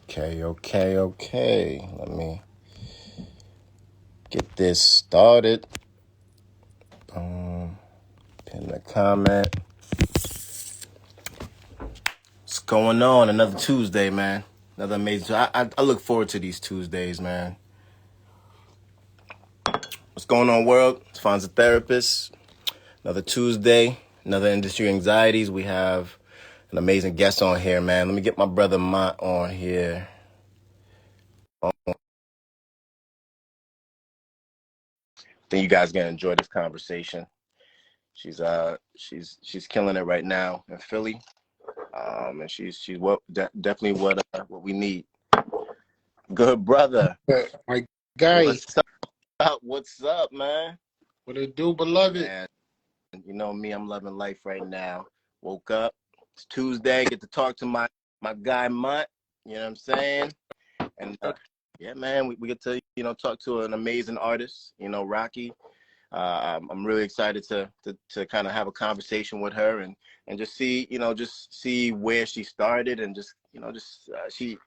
Okay. Let me get this started. Pin the comment. What's going on? Another Tuesday, man. Another amazing. I look forward to these Tuesdays, man. What's going on, world? It's Fonz, a therapist. Another Tuesday. Another industry anxieties. We have an amazing guest on here, man. Let me get my brother Mont on here. I think you guys gonna enjoy this conversation. She's killing it right now in Philly, and she's definitely what we need. Good brother. My guy. What's up, man? What it do, beloved? Man, you know me, I'm loving life right now. Woke up. It's Tuesday. Get to talk to my guy Mutt. You know what I'm saying? And yeah, man, we get to talk to an amazing artist. Rocky. I'm really excited to kind of have a conversation with her and just see where she started and she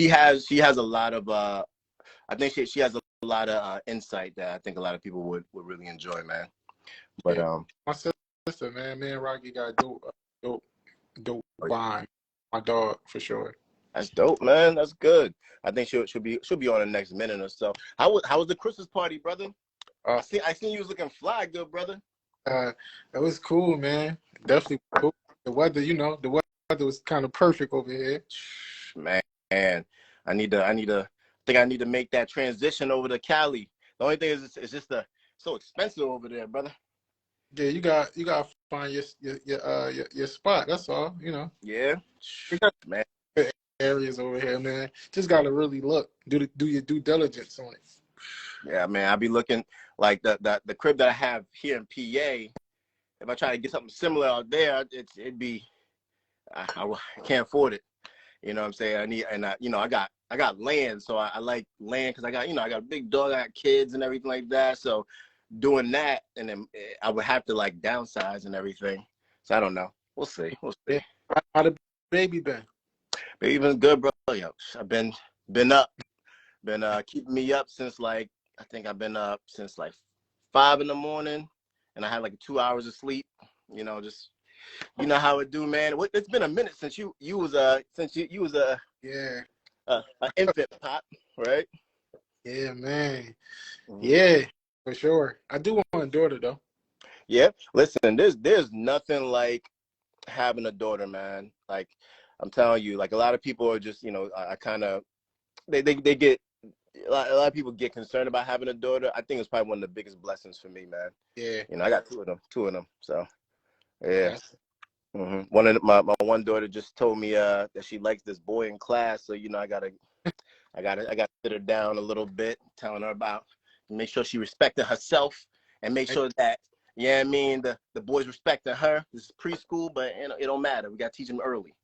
has a lot of I think she has a lot of insight that I think a lot of people would really enjoy, man. But yeah, my sister, man, me and Rocky got dope bond. My dog for sure. That's dope, man. That's good. I think she'll be on the next minute or so. How was the Christmas party, brother? I seen you was looking fly, good brother. It was cool, man. Definitely cool. The weather, the weather was kind of perfect over here. Man, I need to make that transition over to Cali. The only thing is it's just so expensive over there, brother. Yeah, you got to find your spot. That's all, Yeah, We got man. areas over here, man. Just gotta really look, do your due diligence on it. Yeah, man. I'll be looking like the crib that I have here in PA. If I try to get something similar out there, it'd be I can't afford it. You know what I'm saying? I got land, so I like land because I got a big dog, I got kids and everything like that. So doing that, and then I would have to like downsize and everything. So I don't know. We'll see. Yeah. How the baby been? Baby been good, bro. Yo, I've been up, keeping me up since I think I've been up since 5 in the morning, and I had 2 hours of sleep. Just how it do, man. It's been a minute since you was Yeah. an infant pop, right? Yeah, man. Mm-hmm. Yeah, for sure. I do want a daughter though. Yeah. Listen, there's nothing like having a daughter, man. Like I'm telling you, a lot of people are just, I kind of they get a lot of people get concerned about having a daughter. I think it's probably one of the biggest blessings for me, man. Yeah. I got two of them. So yeah. One of my one daughter just told me that she likes this boy in class, so I gotta sit her down a little bit, telling her about make sure she respected herself and make sure that I mean the boys respecting her. This is preschool, but it don't matter. We gotta teach them early.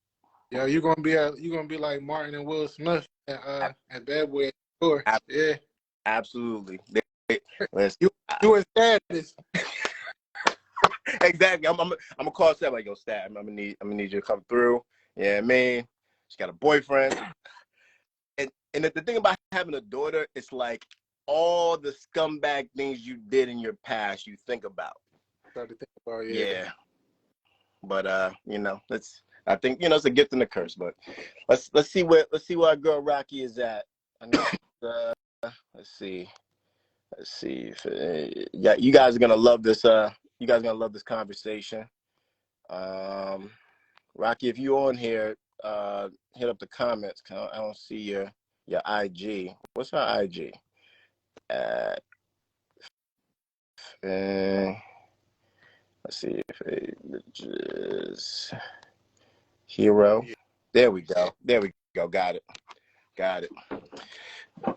Yeah, you're gonna be like Martin and Will Smith at Bad Boy Tour. Yeah. Absolutely. You in status. Exactly. I'm gonna call Stab like, yo, Stab, I'm gonna need you to come through. Yeah, man. She got a boyfriend. And the thing about having a daughter, it's like all the scumbag things you did in your past you think about. Try to think about Yeah. But I think it's a gift and a curse. But let's see where our girl Rocky is at. Let's see if you guys are gonna love this. You guys are gonna love this conversation. Rocky, if you're on here, hit up the comments. I don't see your IG. What's her IG? Let's see if it is Hero. There we go. Got it.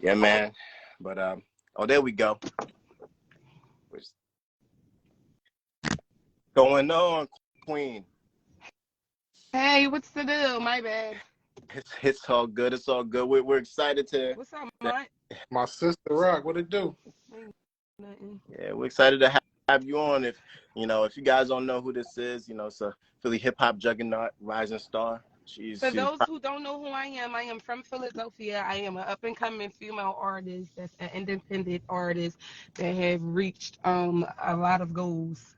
Yeah, man. But there we go. What's going on, Queen? Hey, what's the deal? My bad. It's all good. It's all good. We're excited to. What's up, Mike? My sister Rock, what it do? Nothing. Yeah, we're excited to have you on. If you guys don't know who this is, it's a Philly hip hop juggernaut, rising star. She's For those who don't know who I am from Philadelphia. I am an up and coming female artist that's an independent artist that have reached a lot of goals.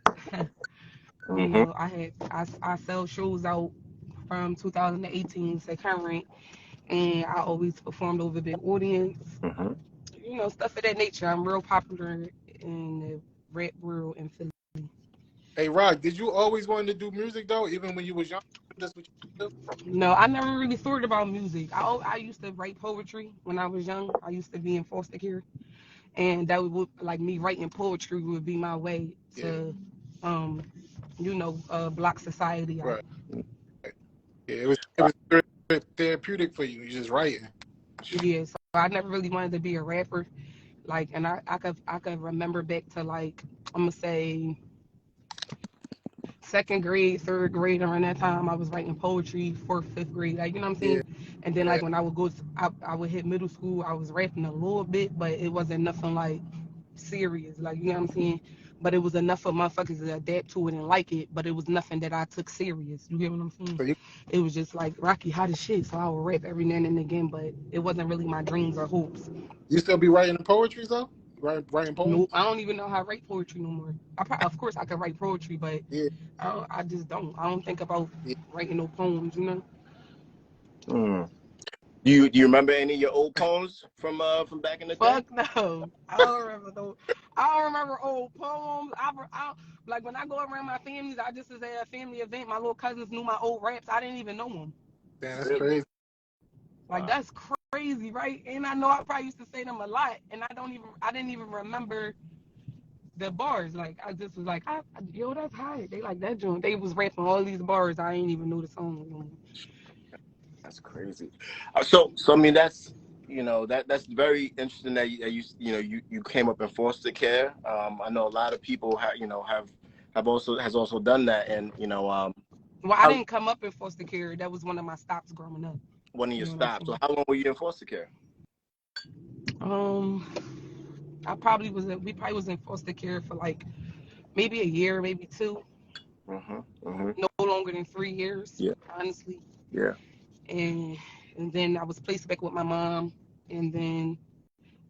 You mm-hmm, know, I sell shows out from 2018 to current, and I always performed over big audience. mm-hmm. You know, stuff of that nature. I'm real popular in the rap world in Philly. Hey, Rock, did you always want to do music though, even when you was young? That's what you do? No, I never really thought about music. I used to write poetry when I was young. I used to be in foster care, and that would like me writing poetry would be my way Yeah, to, um, block society out. right. Yeah, it was therapeutic for you. You just writing. Yeah, so I never really wanted to be a rapper. Like, and I could remember back to like I'm gonna say second grade, third grade, around that time, I was writing poetry, fourth, fifth grade, like, you know what I'm Yeah, saying? And then, yeah. like, when I would I would hit middle school, I was rapping a little bit, but it wasn't nothing, like, serious, like, you know what I'm saying? But it was enough for motherfuckers to adapt to it and like it, but it was nothing that I took serious, you get what I'm saying? So It was just, like, Rocky hot as shit, so I would rap every now and again, but it wasn't really my dreams or hopes. you still be writing poetry though? Writing poems? No, I don't even know how to write poetry no more. Of course, I could write poetry, but Yeah, I just don't. I don't think about yeah. writing no poems, you know. Mm. Do you remember any of your old poems from back in the day? Fuck no. I don't remember no. I don't remember old poems. Like when I go around my families, I just was at a family event. My little cousins knew my old raps. I didn't even know them. Damn, that's Really? crazy. Like Wow. that's crazy, right? And I know I probably used to say them a lot, and I didn't even remember the bars. Like I just was like, yo, that's high. They like that joint. They was rapping all these bars. I ain't even know the song. That's crazy. So I mean, that's very interesting that you came up in foster care. I know a lot of people has also done that, and Well, I how, didn't come up in foster care. That was one of my stops growing up. one of You your know what I'm stops. So saying? how long were you in foster care? Um, we probably was in foster care for like maybe a year, maybe two, Mm-hmm. Mm-hmm. no longer than 3 years, Yeah. honestly. Yeah. And and then I was placed back with my mom, and then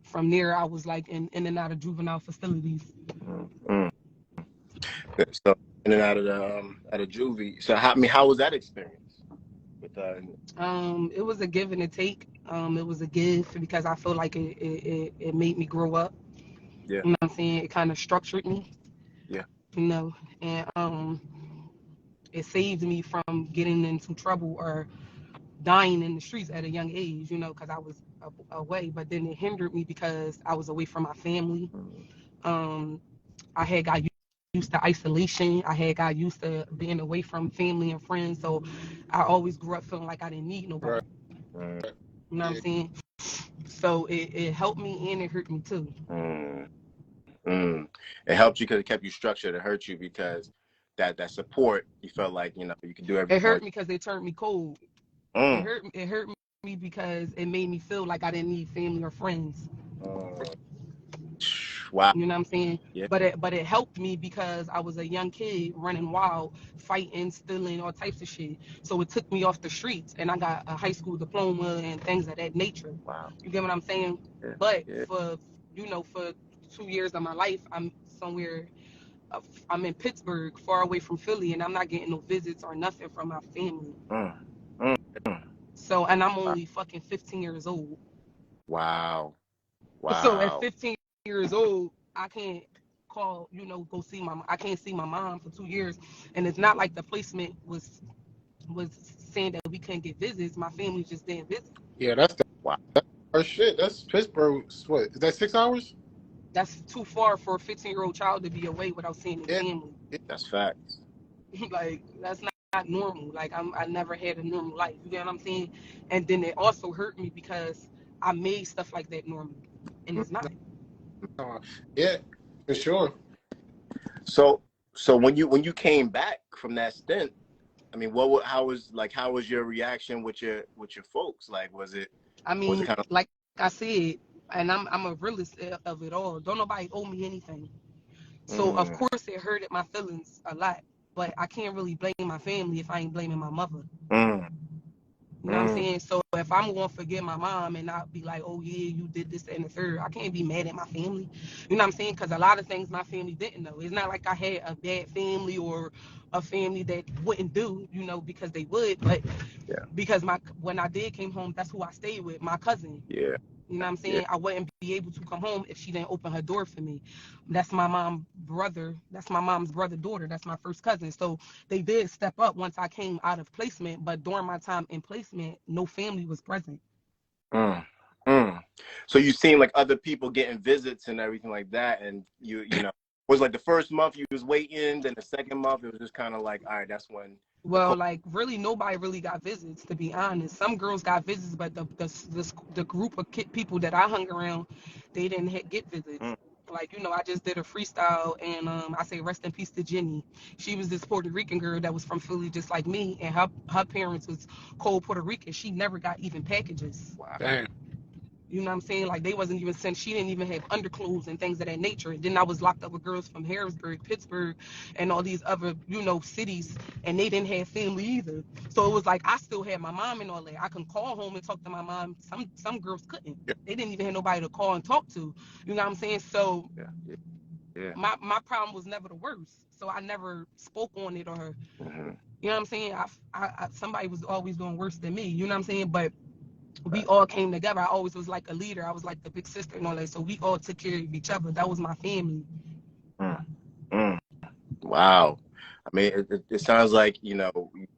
from there I was like in and out of juvenile facilities. Mm-hmm. So in and out of juvie. So how was that experience with It was a give and a take. It was a give because I feel like it made me grow up. yeah, You know what I'm saying? It kind of structured me, yeah. you know, and it saved me from getting into trouble or dying in the streets at a young age, you know, because I was away. But then it hindered me because I was away from my family. Um, I had got used to isolation. I had got used to being away from family and friends. So I always grew up feeling like I didn't need Right. nobody. Mm, You know what I'm Yeah. saying? So it helped me and it hurt me too. mm, mm. It helped you because it kept you structured. It hurt you because that support, you felt like you could do It everything on hurt me because they turned me cold. your own. It hurt me because it made me feel like I didn't need family or friends. Mm. Wow. You know what I'm saying? Yeah. But it helped me because I was a young kid running wild, fighting, stealing, all types of shit. So it took me off the streets, and I got a high school diploma and things of that nature. Wow. You get what I'm saying? Yeah. But Yeah. for 2 years of my life, I'm somewhere. I'm in Pittsburgh, far away from Philly, and I'm not getting no visits or nothing from my family. Mm. Mm. Mm. So, and I'm only fucking 15 years old. Wow. So at Wow. 15 years old, I can't go see I can't see my mom for 2 years. And it's not like the placement was saying that we couldn't get visits. My family just didn't visit. Yeah, that's the Wow. first shit. That's Pittsburgh. What is that? 6 hours? That's too far for a 15-year-old child to be away without seeing his Yeah. family. Yeah. That's facts. Like that's not normal. Like I never had a normal life. You get what I'm saying? And then it also hurt me because I made stuff like that normal, and Mm, it's not. yeah, for sure. So when you came back from that stint, I mean, how was your reaction with your folks? Like, I was it mean, kind of like I said, and I'm a realist of it all. Don't nobody owe me anything. So of mm, course it hurted my feelings a lot. But I can't really blame my family if I ain't blaming my mother. mm, saying? So if I'm going to forget my mom and not be like, oh, yeah, you did this and the third, I can't be mad at my family. You know what I'm saying? Because a lot of things my family didn't know. It's not like I had a bad family or a family that wouldn't do, you know, because they would. But Yeah. because when I did came home, that's who I stayed with, my cousin. Yeah. You know what I'm Yeah. saying? I wouldn't be able to come home if she didn't open her door for me. That's my mom's brother. That's my mom's brother daughter. That's my first cousin. So they did step up once I came out of placement. But during my time in placement, no family was present. Mm. Mm. So you seen like other people getting visits and everything like that, and you know, was like the first month you was waiting, then the second month it was just kind of like, all right, that's when the Well, cold. like really, nobody really got visits, to be honest. Some girls got visits, but the group of people that I hung around, they didn't get visits. Mm. Like, you know, I just did a freestyle, and I say rest in peace to Jenny. She was this Puerto Rican girl that was from Philly, just like me, and her parents was cold Puerto Rican. She never got even packages. Wow. Damn. You know what I'm saying? Like they wasn't even sent. She didn't even have underclothes and things of that nature. And then I was locked up with girls from Harrisburg, Pittsburgh, and all these other, you know, cities, and they didn't have family either. So it was like I still had my mom and all that. I can call home and talk to my mom. Some girls couldn't. Yeah. They didn't even have nobody to call and talk to. You know what I'm saying? So Yeah. Yeah. Yeah. my problem was never the worst. So I never spoke on it, or Mm-hmm. you know what I'm saying? Somebody was always doing worse than me. You know what I'm saying? But we Right. all came together. I always was like a leader. I was like the big sister and all that. So we all took care of each other. That was my family. Mm. Mm. Wow. I mean, it sounds like, you know,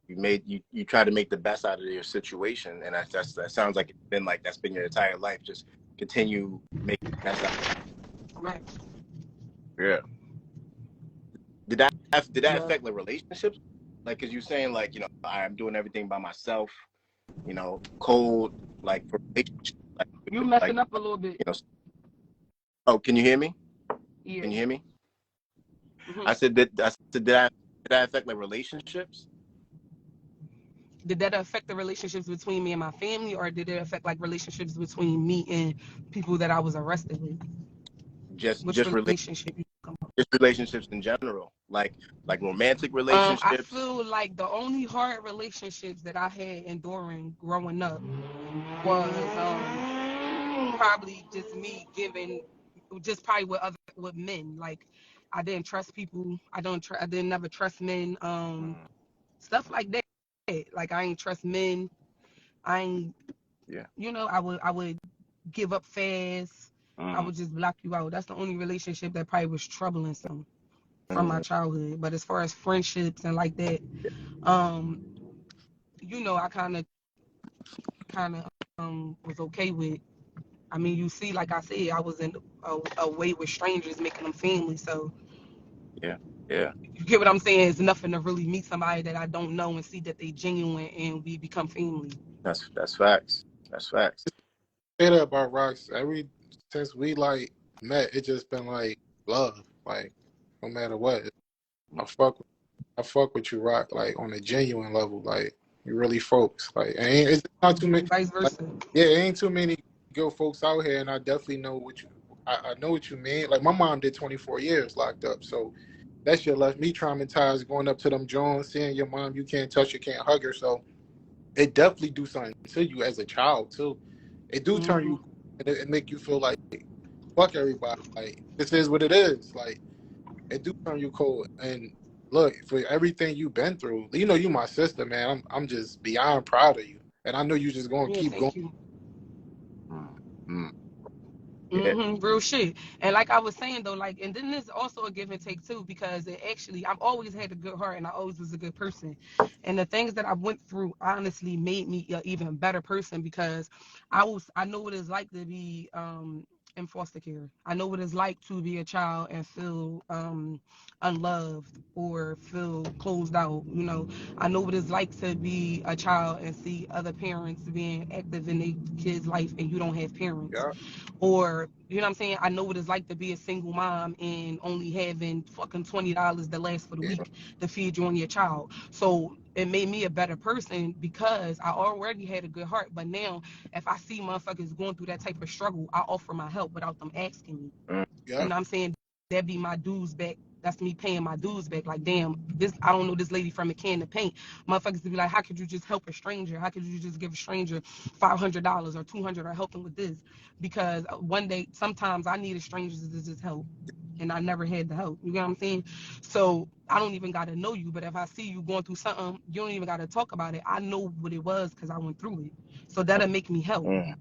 you try to make the best out of your situation, and that sounds like it's been like that's been your entire life. Just continue making the best out. Right. Yeah. Did that Yeah. affect like relationships? Like, cause you're saying like, you know, I'm doing everything by myself. You know, cold like for relationships, You like messing up a little bit. you know. Oh, can you hear me? Yeah. Can you hear me? Hmm. Did that affect like relationships? Did that affect the relationships between me and my family, or did it affect like relationships between me and people that I was arrested with? Just Which just relate relationship? just relationships in general, like romantic I relationships. feel like the only hard relationships that I had enduring growing up was probably just me giving, just probably with men. Like I didn't trust people. I didn't never trust men. Mm, Stuff like that. Like I ain't trust men. I ain't, yeah. you know, I would give up fast. I Mm, would just block you out. That's the only relationship that probably was troubling some from my mm, childhood. But as far as friendships and like that, um, you know, I kind of was okay with. I mean, you see, like I said, I was in a way with strangers, making them family. So yeah. Yeah. you get what I'm saying? It's nothing to really meet somebody that I don't know and see that they genuine and we become family. That's facts. That's facts. Say that about Rocks. Since we like met, it just been like love. Like no matter what, I fuck I fuck with you, Rock. Like on a genuine level. Like you really folks. Like it's not too many. Vice Like, versa. yeah, it ain't too many good folks out here, and I definitely know what you. I know what you mean. Like my mom did 24 years locked up, so that shit left me traumatized. Going up to them Jones, seeing your mom, you can't touch her, can't hug her. So it definitely do something to you as a child too. It do turn Hmm. you, it make you feel like fuck everybody. Like this is what it is. Like it do turn you cold. And look, for everything you've been through, you know you my sister, man. I'm just beyond proud of you. And I know you just gonna Yeah, keep going. thank you. Mm, mm, yeah. Real shit. And like I was saying though, like, and then there's also a give and take too, because it actually, I've always had a good heart and I always was a good person. And the things that I went through honestly made me an even better person, because I know what it's like to be in foster care. I know what it's like to be a child and feel unloved or feel closed out. You know, I know what it's like to be a child and see other parents being active in their kids' life and you don't have parents. Yeah, Or, you know what I'm saying? I know what it's like to be a single mom and only having fucking $20 to last for the yeah, week to feed you and your child. So it made me a better person because I already had a good heart. But now, if I see motherfuckers going through that type of struggle, I offer my help without them asking me. Mm, You yeah. know what I'm saying? That be my dues back That's me paying my dues back. Like, damn, this I don't know this lady from a can of paint. Motherfuckers to be like, how could you just help a stranger? How could you just give a stranger $500 or $200 or help them with this? Because one day, sometimes I needed strangers to just help, and I never had the help. You get what I'm saying? So I don't even gotta know you, but if I see you going through something, you don't even gotta talk about it. I know what it was because I went through it. So that'll make me help. Mm,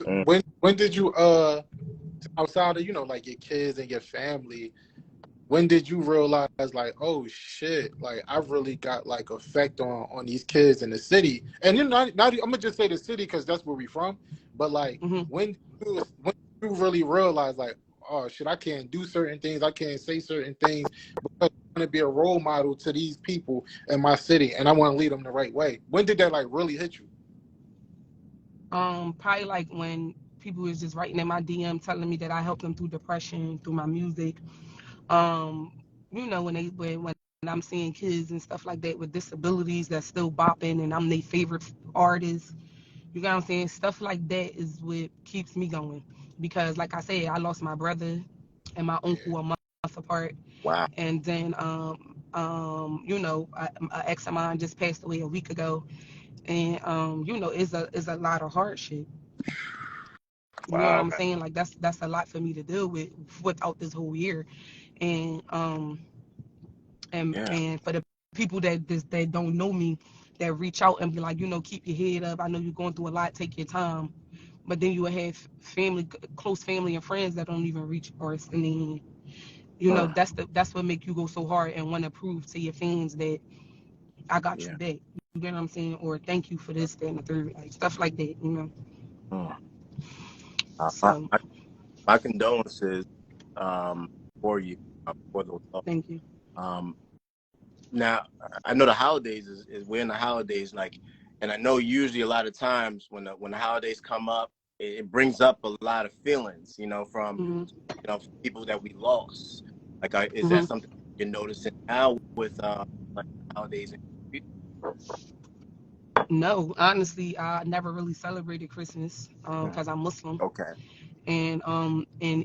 mm, When did you outside of like your kids and your family, when did you realize like, oh shit, like I've really got like effect on these kids in the city? And then not I'm gonna just say the city because that's where we from. But like Hmm. when you really realize like, oh shit, I can't do certain things, I can't say certain things because I want to be a role model to these people in my city and I want to lead them the right way. When did that like really hit you? Probably like when people was just writing in my DM telling me that I helped them through depression through my music. Um, when I'm seeing kids and stuff like that with disabilities that's still bopping and I'm their favorite artist. You got what I'm saying? Stuff like that is what keeps me going. Because like I said, I lost my brother and my Yeah. uncle a month apart. wow. And then a ex of mine just passed away a week ago. And it's a lot of hardship. You know what Wow. I'm saying? Like that's a lot for me to deal with without this whole year. And Yeah. and for the people that don't know me, that reach out and be like, keep your head up. I know you're going through a lot. Take your time. But then you will have family, close family and friends that don't even reach or and then, Mm, that's what make you go so hard and want to prove to your fans that I got yeah. you back. You get what I'm saying? Or thank you for this, that, and the third, like stuff like that. Mm. My, So my my condolences for you for those loss. thank you. Um, now I know the holidays is we're in the holidays like, and I know usually a lot of times when the holidays come up, it brings up a lot of feelings, from Hmm. from people that we lost. Like, is that Hmm. something you're noticing now with like holidays? No, honestly, I never really celebrated Christmas Mm, because I'm Muslim. okay. And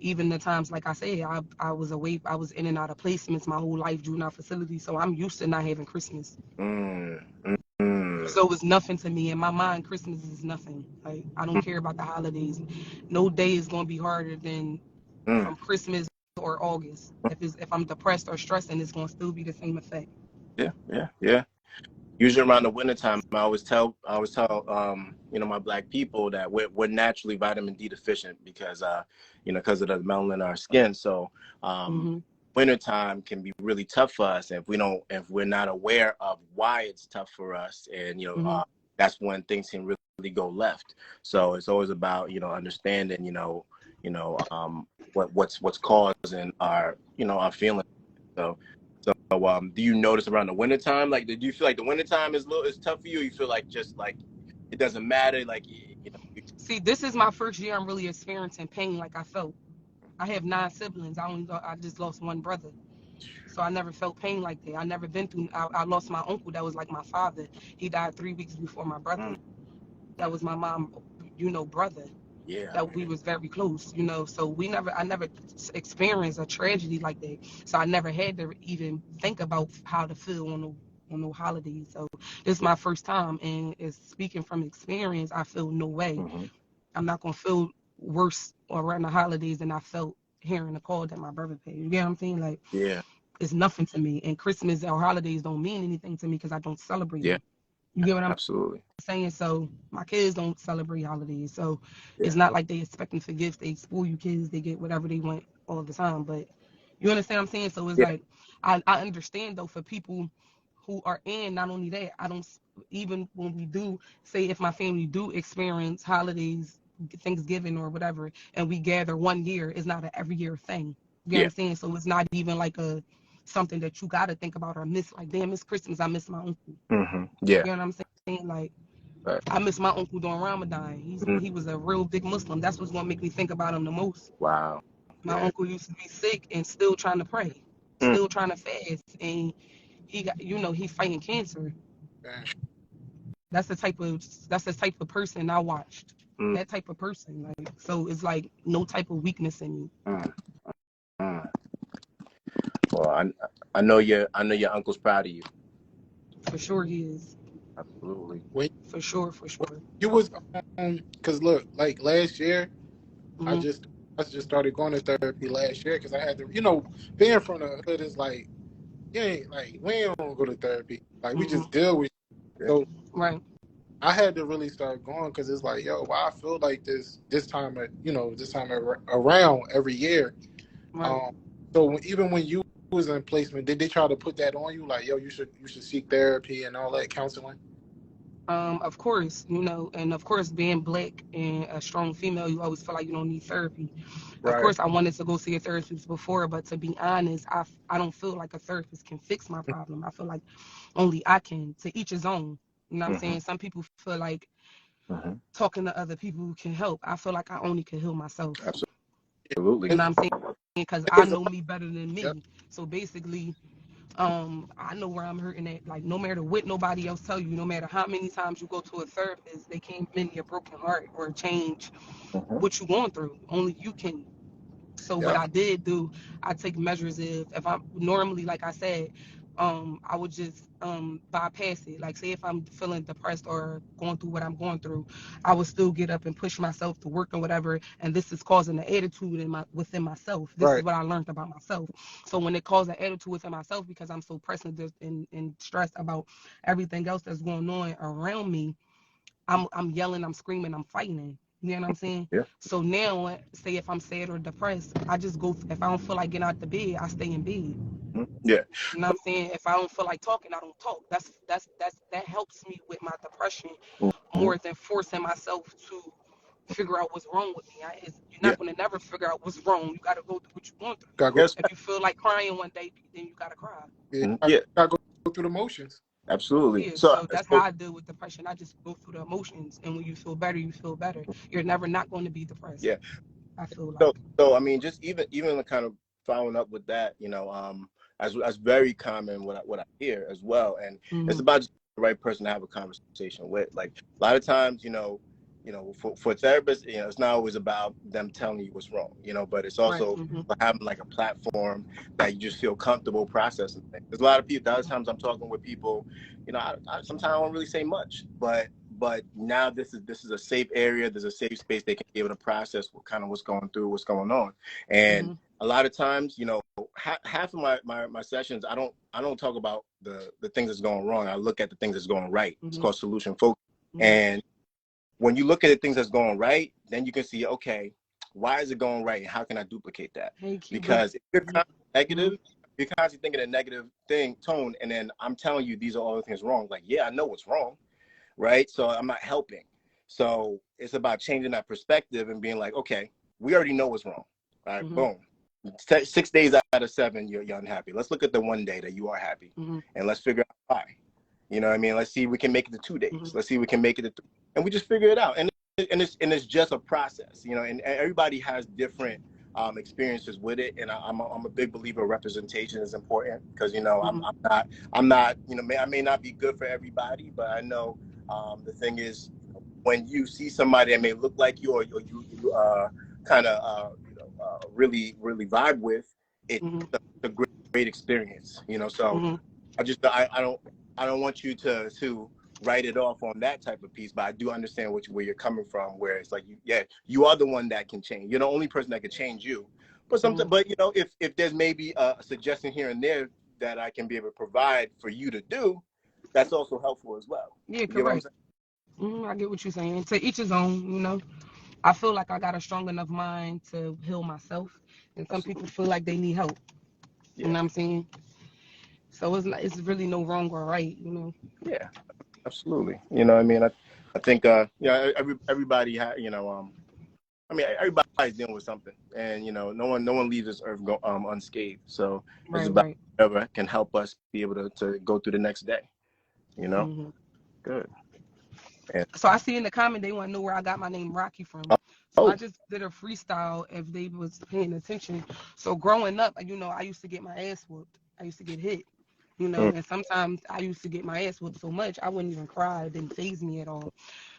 even the times like I said, I was away, I was in and out of placements my whole life, juvenile facility, so I'm used to not having Christmas. Mm, mm, mm, So it's nothing to me. In my mind, Christmas is nothing. Like I don't care about the holidays. No day is gonna be harder than mm. from Christmas or August. If I'm depressed or stressed, and it's gonna still be the same effect. Yeah, yeah, yeah. Usually around the wintertime, I always tell my black people that we're naturally vitamin D deficient because because of the melanin in our skin. So um Hmm. wintertime can be really tough for us if we're not aware of why it's tough for us, and Hmm. that's when things can really go left. So it's always about understanding what's causing our feelings. So do you notice around the wintertime? Like, do you feel like the wintertime is tough for you? Or you feel like just like it doesn't matter? Like, See, this is my first year I'm really experiencing pain like I felt. I have 9 siblings. I just lost one brother. So I never felt pain like that. I never been through. I lost my uncle that was like my father. He died 3 weeks before my brother. mm, That was my mom, brother. yeah, That we was very close. So I never experienced a tragedy like that. So I never had to even think about how to feel on no holidays. So this is my first time, and it's speaking from experience. I feel no way. hmm, I'm not gonna feel worse around the holidays than I felt hearing the call that my brother paid. You get what I'm saying? Like yeah, it's nothing to me. And Christmas or holidays don't mean anything to me because I don't celebrate yeah, them. You get what I'm absolutely, saying? So my kids don't celebrate holidays. So it's yeah, not like they expecting for gifts. They spoil you kids. They get whatever they want all the time. But you understand what I'm saying? So it's yeah, like I understand though for people who are in, not only that, I don't even when we do say if my family do experience holidays, Thanksgiving or whatever, and we gather one year, it's not an every year thing. You get what yeah, I'm saying? So it's not even like a something that you gotta think about or miss. Like damn, it's Christmas. I miss my uncle. You yeah, get what I'm saying? Like right. I miss my uncle during Ramadan. Mm, He was a real big Muslim. That's what's gonna make me think about him the most. wow, My yeah, uncle used to be sick and still trying to pray, mm, still trying to fast, and he got he fighting cancer. Man, That's the type of person I watched. mm, That type of person, so it's like no type of weakness in me. mm, mm. I know your uncle's proud of you. For sure he is. Absolutely. When For sure, for sure. you was because look, like last year, I Mm-hmm. just I just started going to therapy last year because I had to, being from the hood is like, you ain't like we don't go to therapy, like we Mm-hmm. just deal with. Yeah. So Right. I had to really start going because it's like, yo, why I feel like this time around every year. Right. Um, so even when you was in placement, did they try to put that on you? Like, yo, you should seek therapy and all that counseling. Of course, and of course, being black and a strong female, you always feel like you don't need therapy. Of Right. course, I wanted to go see a therapist before, but to be honest, I don't feel like a therapist can fix my problem. I feel like only I can. To each his own. You know what I'm Mm-hmm. saying? Some people feel like Mm-hmm. talking to other people can help. I feel like I only can heal myself. Absolutely. You know It's, what I'm saying? Because I it's a know me better than yeah. me. So basically, I know where I'm hurting at. Like no matter what nobody else tell you, no matter how many times you go to a therapist, they can't mend your broken heart or change Mm-hmm. what you're going through. Only you can. So what Yeah. I did do, I take measures if I'm normally, like I said, I would just bypass it. Like say if I'm feeling depressed or going through what I'm going through, I would still get up and push myself to work and whatever. And this is causing an attitude within myself. This is Right. what I learned about myself. So when it caused an attitude within myself because I'm so pressed and stressed about everything else that's going on around me, I'm yelling, I'm screaming, I'm fighting. You know what I'm saying? Yeah. So now, say if I'm sad or depressed, I just go. If I don't feel like getting out the bed, I stay in bed. Mm-hmm. Yeah. You know what I'm saying? If I don't feel like talking, I don't talk. That helps me with my depression Mm-hmm. more than forcing myself to figure out what's wrong with me. You're Yeah. not gonna never figure out what's wrong. You gotta go through what you're going through. Gotta go. Yes. If you feel like crying one day, then you gotta cry. Yeah. Mm-hmm. Yeah. Gotta go through the motions. Absolutely. Yeah, So, so that's how so I deal with depression. I just go through the emotions, and when you feel better, you feel better. You're never not going to be depressed. yeah. I feel So, like. I mean, just even kind of following up with that, as very common what I hear as well, and it's Mm-hmm. about just the right person to have a conversation with. Like a lot of times, for therapists, it's not always about them telling you what's wrong, but it's Right. also Mm-hmm. having like a platform that you just feel comfortable processing things. There's a lot of people. A lot of times I'm talking with people, sometimes I don't really say much, but now this is a safe area. There's a safe space they can be able to process what's going on. And Mm-hmm. a lot of times, half of my sessions, I don't talk about the things that's going wrong. I look at the things that's going right. It's Mm-hmm. called solution focus. Mm-hmm. And when you look at the things that's going right, then you can see, okay, why is it going right, and how can I duplicate that? Hey, Cuba. Because if you're Mm-hmm. negative, you're constantly thinking a negative tone, and then I'm telling you these are all the things wrong. Like, yeah, I know what's wrong, right? So I'm not helping. So it's about changing that perspective and being like, okay, we already know what's wrong. All right, Mm-hmm. boom. 6 days out of 7, you're unhappy. Let's look at the one day that you are happy, Mm-hmm. and let's figure out why. You know what I mean? Let's see if we can make it to 2 days. Mm-hmm. Let's see if we can make it to 3, and we just figure it out. And it's just a process, and everybody has different experiences with it. And I'm a big believer representation is important because Mm-hmm. I'm not I may not be good for everybody, but I know the thing is when you see somebody that may look like you or you kind of really really vibe with it, Mm-hmm. it's a great experience. So Mm-hmm. I don't want you to write it off on that type of piece, but I do understand where you're coming from, where it's like you are the one that can change. You're the only person that can change you. But sometimes, Mm-hmm. but if there's maybe a suggestion here and there that I can be able to provide for you to do, that's also helpful as well. Yeah, You get what I'm correct. saying? Mm-hmm. I get what you're saying. To each his own. I feel like I got a strong enough mind to heal myself, and some people Absolutely. feel like they need help. You know Yeah. what I'm saying? So it's really no wrong or right. Yeah. Absolutely. You know what I mean? I think everybody I mean, everybody's dealing with something, and no one leaves this earth unscathed. So it's Right, about right. whatever can help us be able to go through the next day. You know, Mm-hmm. good. And So I see in the comment they want to know where I got my name Rocky from. So I oh, just did a freestyle if they was paying attention. So growing up, I used to get my ass whooped. I used to get hit. mm, And sometimes I used to get my ass whooped so much I wouldn't even cry. It didn't faze me at all.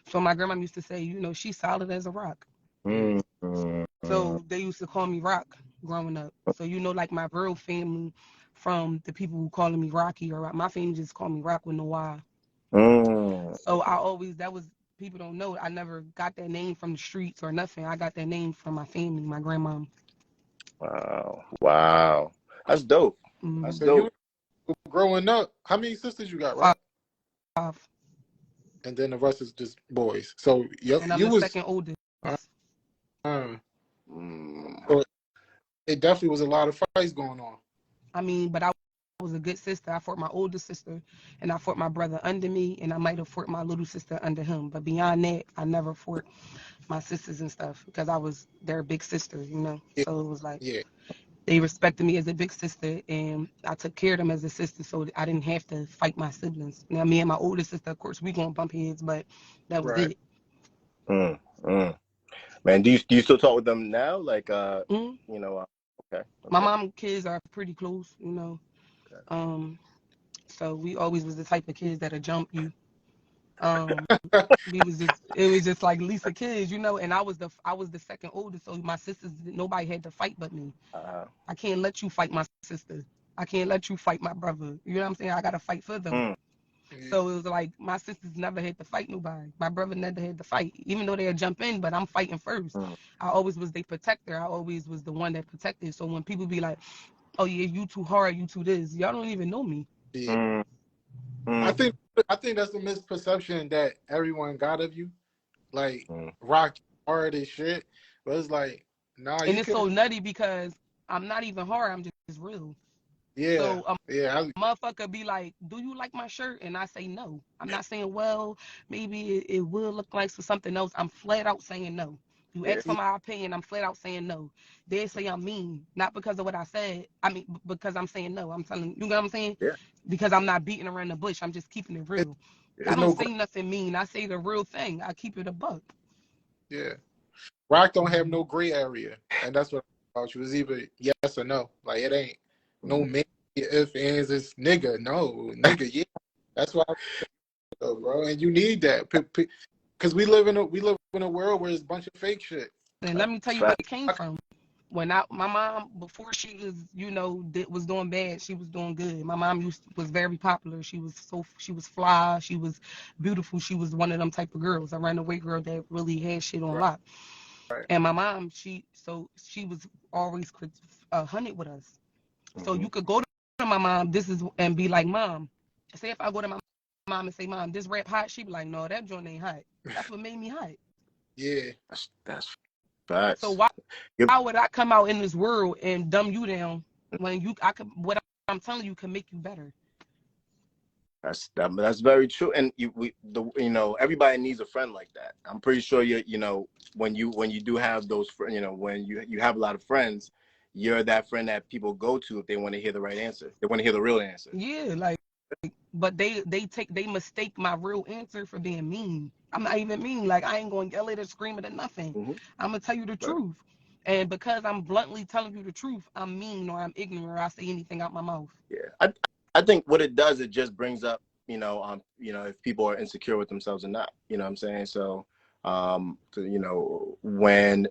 So my grandma used to say, she's solid as a rock. mm, mm, mm. So they used to call me Rock growing up. So like my real family, from the people who calling me Rocky or my family just call me Rock with no Y. Mm. So I always, that was, people don't know, I never got that name from the streets or nothing. I got that name from my family, my grandma. Wow. Wow. That's dope. That's Mm-hmm. So you dope. growing up, how many sisters you got, Five, Rock? And then the rest is just boys. So and I'm you the was second oldest. uh, Mm. so it definitely was a lot of fights going on. I mean, but I was a good sister. I fought my older sister, and I fought my brother under me, and I might have fought my little sister under him. But beyond that, I never fought my sisters and stuff because I was their big sister, you know. Yeah, So it was like yeah, they respected me as a big sister, and I took care of them as a sister, so I didn't have to fight my siblings. Now, me and my older sister, of course, we gonna bump heads, but that was right. it. Mm. Mm. Man, do you still talk with them now? Like, Mm. you know, okay, My okay, mom kids are pretty close, you know. okay. Um, so we always was the type of kids that'll jump you. Um, we was just it was just like Lisa kids, you know, and I was the second oldest, so my sisters nobody had to fight but me. Uh, I can't let you fight my sister. I can't let you fight my brother. You know what I'm saying? I gotta fight for them. mm. Yeah, So it was like my sisters never had to fight nobody. My brother never had to fight, even though they'd jump in, but I'm fighting first. Mm. I always was their protector. I always was the one that protected. So when people be like, "Oh yeah, you too hard, you too this," y'all don't even know me. yeah. Mm. I Mm. think I think that's the misperception that everyone got of you. Like Mm. Rock hard as shit. But it's like, nah, And you it's so can nutty because I'm not even hard. I'm just real. yeah, So yeah, motherfucker be like, "Do you like my shirt?" And I say no. I'm not saying, well, maybe it will look like something else. I'm flat out saying no. You Yeah. ask for my opinion, I'm flat out saying no. They say I'm mean, not because of what I said. I mean, because I'm saying no. I'm telling you, know what I'm saying? Yeah. Because I'm not beating around the bush. I'm just keeping it it's, real. Yeah. I it's don't no say nothing mean. I say the real thing. I keep it a buck. yeah. Rock don't have no gray area. And that's what about you. It's either yes or no. Like it ain't no Mm. man if ands it's nigga. No, nigga, yeah. That's why bro. And you need that. Because we live in a world where it's a bunch of fake shit. And let me tell That's you where fact. it came from. When my mom, before she was, you know, was doing bad, she was doing good. My mom was very popular. She was fly, she was beautiful, she was one of them type of girls, a runaway girl that really had shit on Right, lock. right. And my mom, she was always 100 with us. So Mm-hmm. you could go to my mom, and be like, Mom. Say if I go to my mom and say, Mom, this rap hot, she be like, no, that joint ain't hot. That's what made me hot. Yeah. That's So facts. why Yep. how would I come out in this world and dumb you down when I could, what I'm telling you can make you better? That's very true. And everybody needs a friend like that. I'm pretty sure when you do have those when you have a lot of friends, you're that friend that people go to if they want to hear the right answer. They want to hear the real answer. Yeah, like, but they mistake my real answer for being mean. I'm not even mean. Like I ain't gonna yell at or scream it or nothing. Mm-hmm. I'm gonna tell you the Right. truth. And because I'm bluntly telling you the truth, I'm mean or I'm ignorant or I say anything out my mouth. Yeah. I think what it does, it just brings up, if people are insecure with themselves or not. You know what I'm saying? So, when when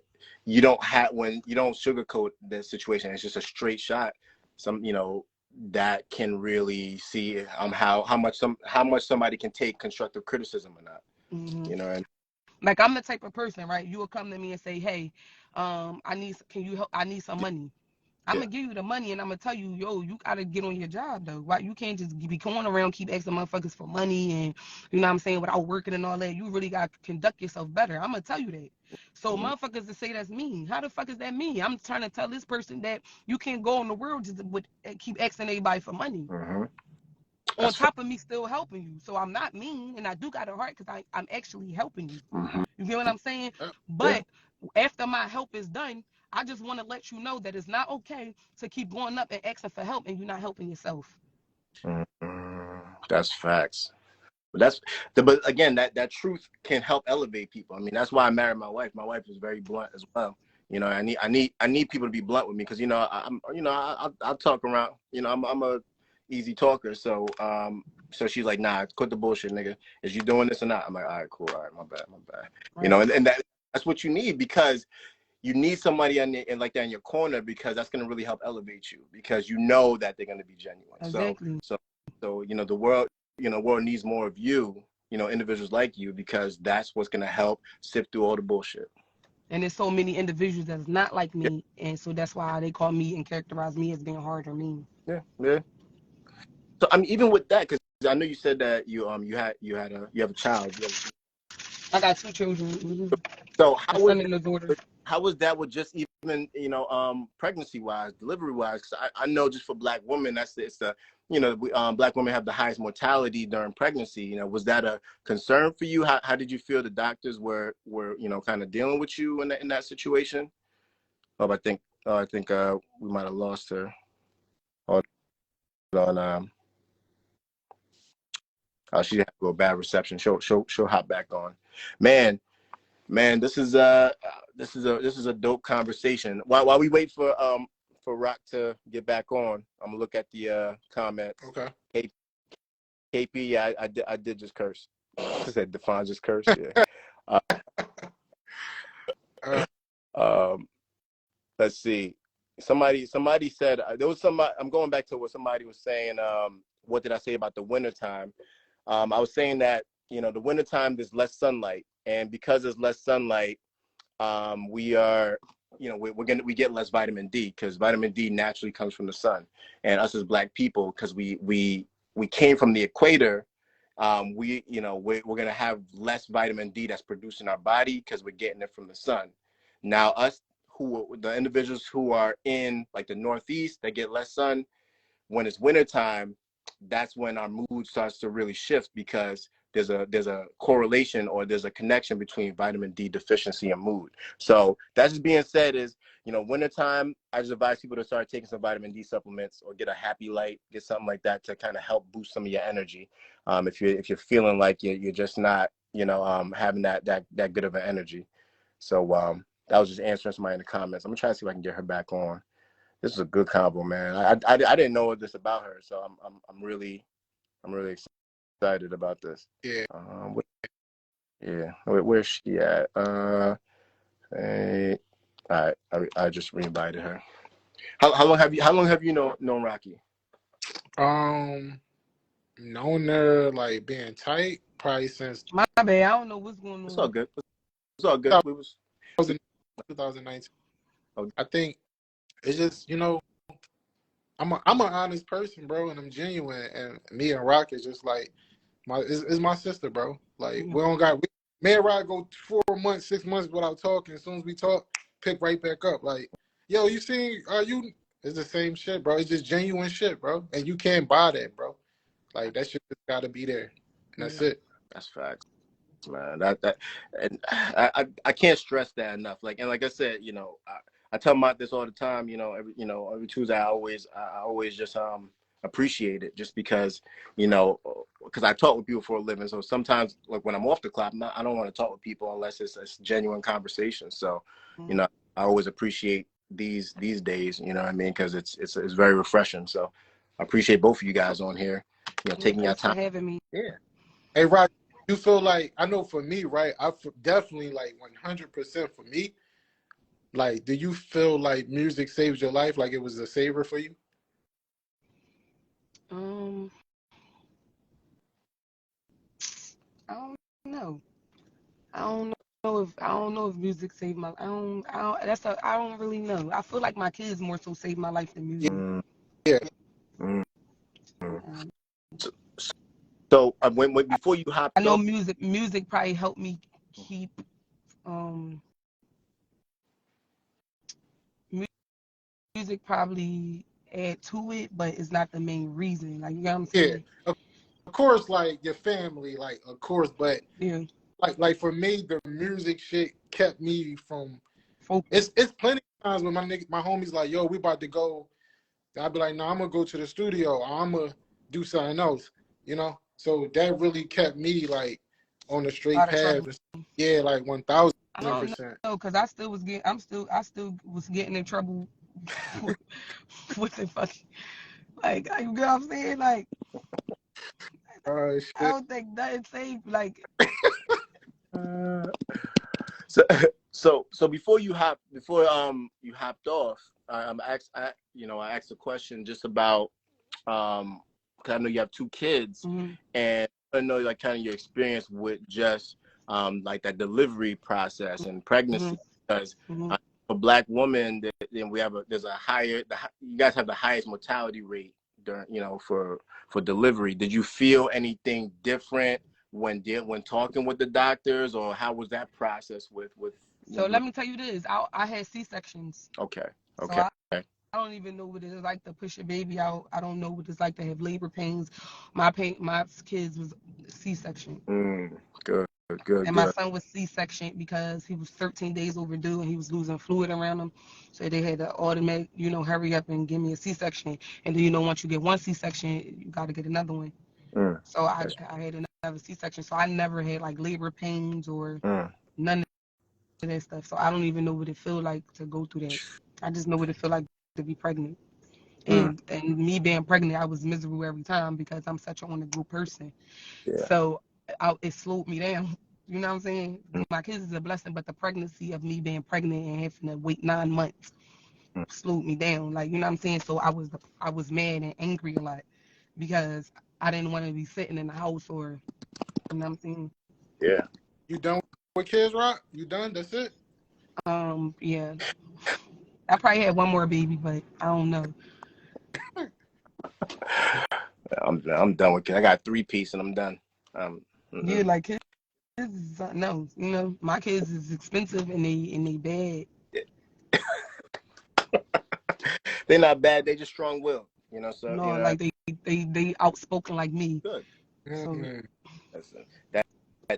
you don't sugarcoat the situation, it's just a straight shot. That can really see how much somebody can take constructive criticism or not. Hmm. And Like I'm the type of person, right? You will come to me and say, "Hey, can you help? I need some money." I'm yeah. gonna give you the money and I'm gonna tell you, yo, you gotta get on your job though. Right? You can't just be going around keep asking motherfuckers for money and you know what I'm saying without working and all that. You really gotta conduct yourself better. I'm gonna tell you that. So Mm-hmm. motherfuckers to say that's mean. How the fuck is that mean? I'm trying to tell this person that you can't go in the world just keep asking everybody for money. Mm-hmm. On That's fact. top of me still helping you. So I'm not mean and I do got a heart because I'm actually helping you. Mm-hmm. You get what I'm saying? Yeah. But after my help is done, I just want to let you know that it's not okay to keep going up and asking for help and you're not helping yourself. Mm-hmm. That's facts. But again, that truth can help elevate people. I mean, that's why I married my wife. My wife is very blunt as well. I need people to be blunt with me because I'll talk around. I'm a easy talker. So she's like, nah, quit the bullshit, nigga. Is you doing this or not? I'm like, all right, cool, all right, my bad. Right. And that's what you need because you need somebody in like that in your corner, because that's going to really help elevate you, because you know that they're going to be genuine. Exactly. So the world, world needs more of you, individuals like you, because that's what's going to help sift through all the bullshit. And there's so many individuals that's not like me, and so that's why they call me and characterize me as being hard or mean. Yeah. So I mean, even with that, because I know you said that you have a child. I got 2 children. Mm-hmm. So how was that with just even pregnancy wise, delivery wise? Because I know just for Black women, Black women have the highest mortality during pregnancy. Was that a concern for you? How did you feel the doctors were kind of dealing with you in that situation? Oh, I think we might have lost her. Hold on. She had a bad reception. She'll hop back on. Man, this is a dope conversation. While we wait for Rock to get back on, I'm gonna look at the comments. Okay. KP, yeah, I did just curse. I said Define just cursed. Yeah. Let's see. Somebody said there was somebody. I'm going back to what somebody was saying. What did I say about the wintertime? I was saying that the wintertime there's less sunlight, and because there's less sunlight, we are we get less vitamin D, because vitamin D naturally comes from the sun. And us as Black people, because we came from the equator, we're gonna have less vitamin D that's produced in our body, because we're getting it from the sun. Now the individuals who are in like the Northeast that get less sun, when it's wintertime, that's when our mood starts to really shift, because there's a correlation, or there's a connection between vitamin D deficiency and mood. So that just being said is, wintertime, I just advise people to start taking some vitamin D supplements, or get a Happy Light, get something like that to kind of help boost some of your energy. If you're feeling like you're just not, having that good of an energy. So that was just answering somebody in the comments. I'm gonna try to see if I can get her back on. This is a good combo, man. I didn't know this about her, so I'm really excited about this. Yeah. Where's she at? Hey, all right, I just re-invited her. How long have you known Rocky? Known her like being tight probably since My bad. I don't know what's going on. It's all good. It's all good. We was 2019. Okay. I think it's just I'm an honest person, bro, and I'm genuine. And me and Rock is just like it's my sister, bro. Like we don't got me and Rock go 4 months, 6 months without talking. As soon as we talk, pick right back up. Like, yo, you seen? It's the same shit, bro. It's just genuine shit, bro. And you can't buy that, bro. Like that shit just gotta be there, and that's it. That's facts, man. And I can't stress that enough. Like I said, I tell my this all the time. Every Tuesday, I always just appreciate it, just because because I talk with people for a living. So sometimes, like when I'm off the clock, I don't want to talk with people unless it's genuine conversation. So I always appreciate these days. You know what I mean? Because it's very refreshing. So I appreciate both of you guys on here. Taking your time. Thanks for having me. Yeah. Hey, Rock, you feel like, I know for me, right? Definitely like 100% for me. Like, do you feel like music saves your life? Like it was a saver for you? I don't know. I don't know if music saved my. I don't really know. I feel like my kids more so saved my life than music. Yeah. So when before you hopped, I know music probably helped me keep music probably add to it, but it's not the main reason. Like, you know what I'm saying? Yeah. Of course, like your family, like of course, but Yeah. Like for me, the music shit kept me from Focus. It's plenty of times when my homies like, yo, we about to go. I'd be like, no, I'm gonna go to the studio. Or I'm gonna do something else, So that really kept me like on the straight path. Yeah, like 1,000%. I don't know, because I still was getting in trouble with the fucking, like, you know what I'm saying? Like, Shit. I don't think nothing saved, like. So before you hopped off, I asked a question just about, 'cause I know you have two kids, Mm-hmm. and I know like kind of your experience with just like that delivery process and pregnancy, because Mm-hmm. a Black woman, then there's a you guys have the highest mortality rate during, for delivery. Did you feel anything different when talking with the doctors, or how was that process with So let me tell you this. I had C-sections. Okay. So Okay. I don't even know what it is like to push a baby out. I don't know what it's like to have labor pains. My kids was C-section. Good. And my son was C-section because he was 13 days overdue and he was losing fluid around him. So they had to automatic, hurry up and give me a C-section. And then, once you get one C-section, you got to get another one. So I had another C-section. So I never had like labor pains or none of that stuff. So I don't even know what it feel like to go through that. I just know what it feel like to be pregnant. And me being pregnant, I was miserable every time because I'm such an on-the-go person. Yeah. So it slowed me down. You know what I'm saying? My kids is a blessing, but the pregnancy of me being pregnant and having to wait 9 months slowed me down. Like, you know what I'm saying? So I was mad and angry a lot because I didn't want to be sitting in the house, or, you know what I'm saying? Yeah. You done with kids, Rock? You done? That's it? Yeah. I probably had one more baby, but I don't know. I'm done with kids. I got 3 pieces and I'm done. Yeah, like kids is something else. My kids is expensive and they bad. They're not bad. They just strong-willed. So Like they outspoken like me. Good. So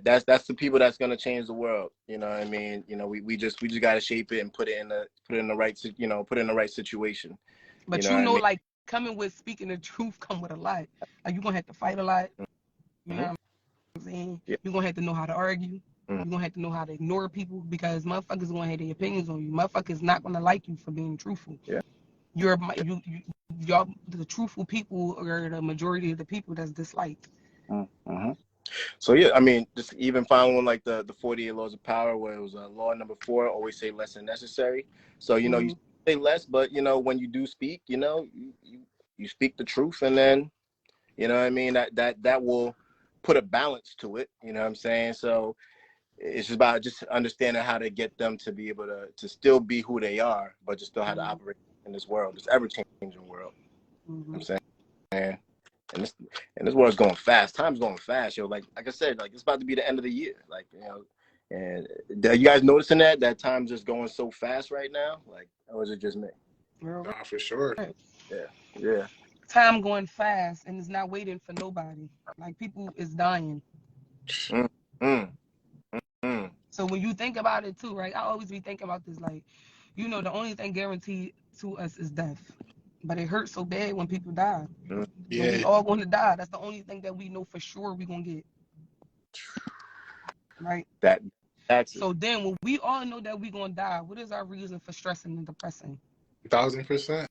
That's the people that's gonna change the world. You know what I mean? We just gotta shape it and put it in the right situation. But what I mean? like coming with speaking the truth come with a lot. Like you're gonna have to fight a lot. You know what I'm saying? Yeah. You're gonna have to know how to argue. You're gonna have to know how to ignore people because motherfuckers gonna have their opinions on you. Motherfuckers not gonna like you for being truthful. Yeah. Y'all the truthful people are the majority of the people that's disliked. So yeah, I mean, just even following like the 48 laws of power, where it was law number 4, always say less than necessary. So you say less, but when you do speak, you speak the truth, and then what I mean, that will put a balance to it. You know what I'm saying? So it's just about just understanding how to get them to be able to still be who they are, but just still how to operate in this world, this ever-changing world. You know what I'm saying? And this world's going fast. Time's going fast, yo. Like I said, like it's about to be the end of the year. Like, and are you guys noticing that time's just going so fast right now? Like, or is it just me? Nah, for sure. Yeah. Time going fast and it's not waiting for nobody. Like people is dying. So when you think about it too, right? I always be thinking about this, like, the only thing guaranteed to us is death. But it hurts so bad when people die. Yeah. But we all going to die. That's the only thing that we know for sure we gonna get. Right? That's so then when we all know that we gonna die, what is our reason for stressing and depressing? 1,000%.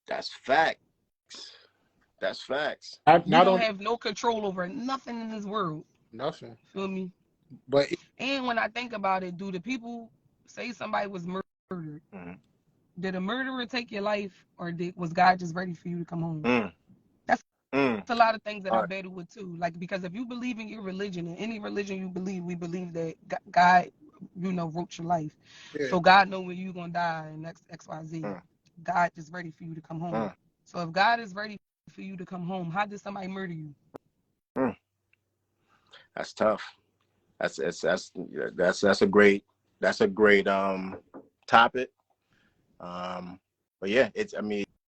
That's facts. That's facts. We don't have no control over nothing in this world. Nothing. Feel me? But and when I think about it, do the people say somebody was murdered? Did a murderer take your life, or was God just ready for you to come home? That's a lot of things that I battle with too. Like, because if you believe in your religion, in any religion you believe, we believe that God, wrote your life. Yeah. So God know when you're gonna die and X, Y, Z. God is ready for you to come home. So if God is ready for you to come home, how did somebody murder you? That's tough. That's a great topic. But yeah,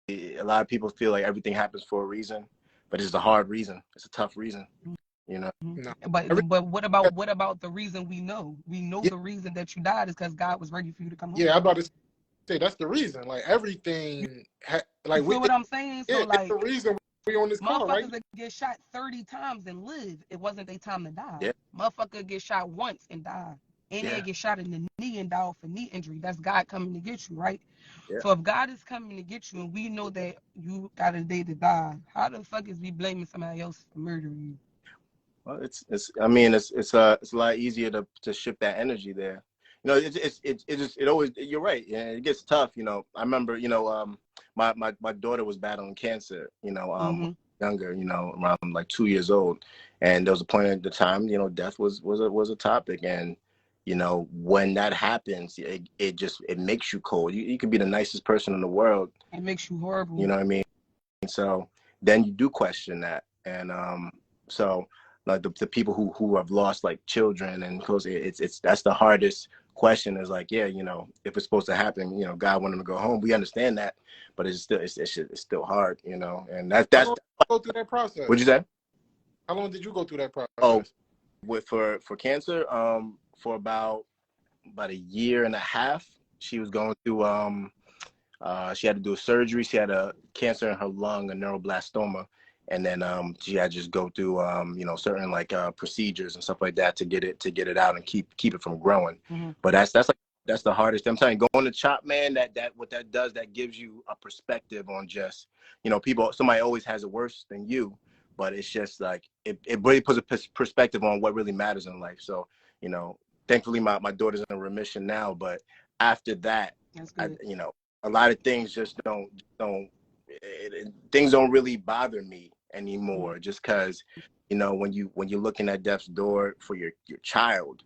a lot of people feel like everything happens for a reason, but it's a hard reason. It's a tough reason. No. But what about the reason we know? We know the reason that you died is because God was ready for you to come home. Yeah, I'm about to say that's the reason. Like everything, like you feel what I'm saying? So like the reason we on this call, right? Motherfuckers that get shot 30 times and live, it wasn't their time to die. Yeah. Motherfucker get shot once and die. And they get shot in the knee and die off a knee injury. That's God coming to get you, right? Yeah. So if God is coming to get you and we know that you got a day to die, how the fuck is we blaming somebody else for murdering you? Well, it's a lot easier to shift that energy there. you know, it always, you're right. Yeah, it gets tough. You know, I remember, you know, my daughter was battling cancer, you know, younger, you know, around like 2 years old. And there was a point at the time, you know, death was a topic. And, you know, when that happens, it makes you cold. You can be the nicest person in the world. It makes you horrible. You know what I mean? So then you do question that. And so like the people who have lost like children, and because it's that's the hardest question, is like, yeah, you know, if it's supposed to happen, you know, God wanted them to go home. We understand that, but it's still hard, you know. And that's How long did you go through that process? What'd you say? How long did you go through that process? Oh, for cancer, for about a year and a half. She was going through she had to do a surgery. She had a cancer in her lung, a neuroblastoma, and then she had to just go through you know, certain like procedures and stuff like that to get it out and keep it from growing. But that's the hardest. I'm telling you, going to CHOP, man, that what that does, that gives you a perspective on just, you know, somebody always has it worse than you, but it's just like it really puts a perspective on what really matters in life. So, you know, thankfully my daughter's in remission now, but after that, you know, a lot of things just things don't really bother me anymore, just because, you know, when you're looking at death's door for your child,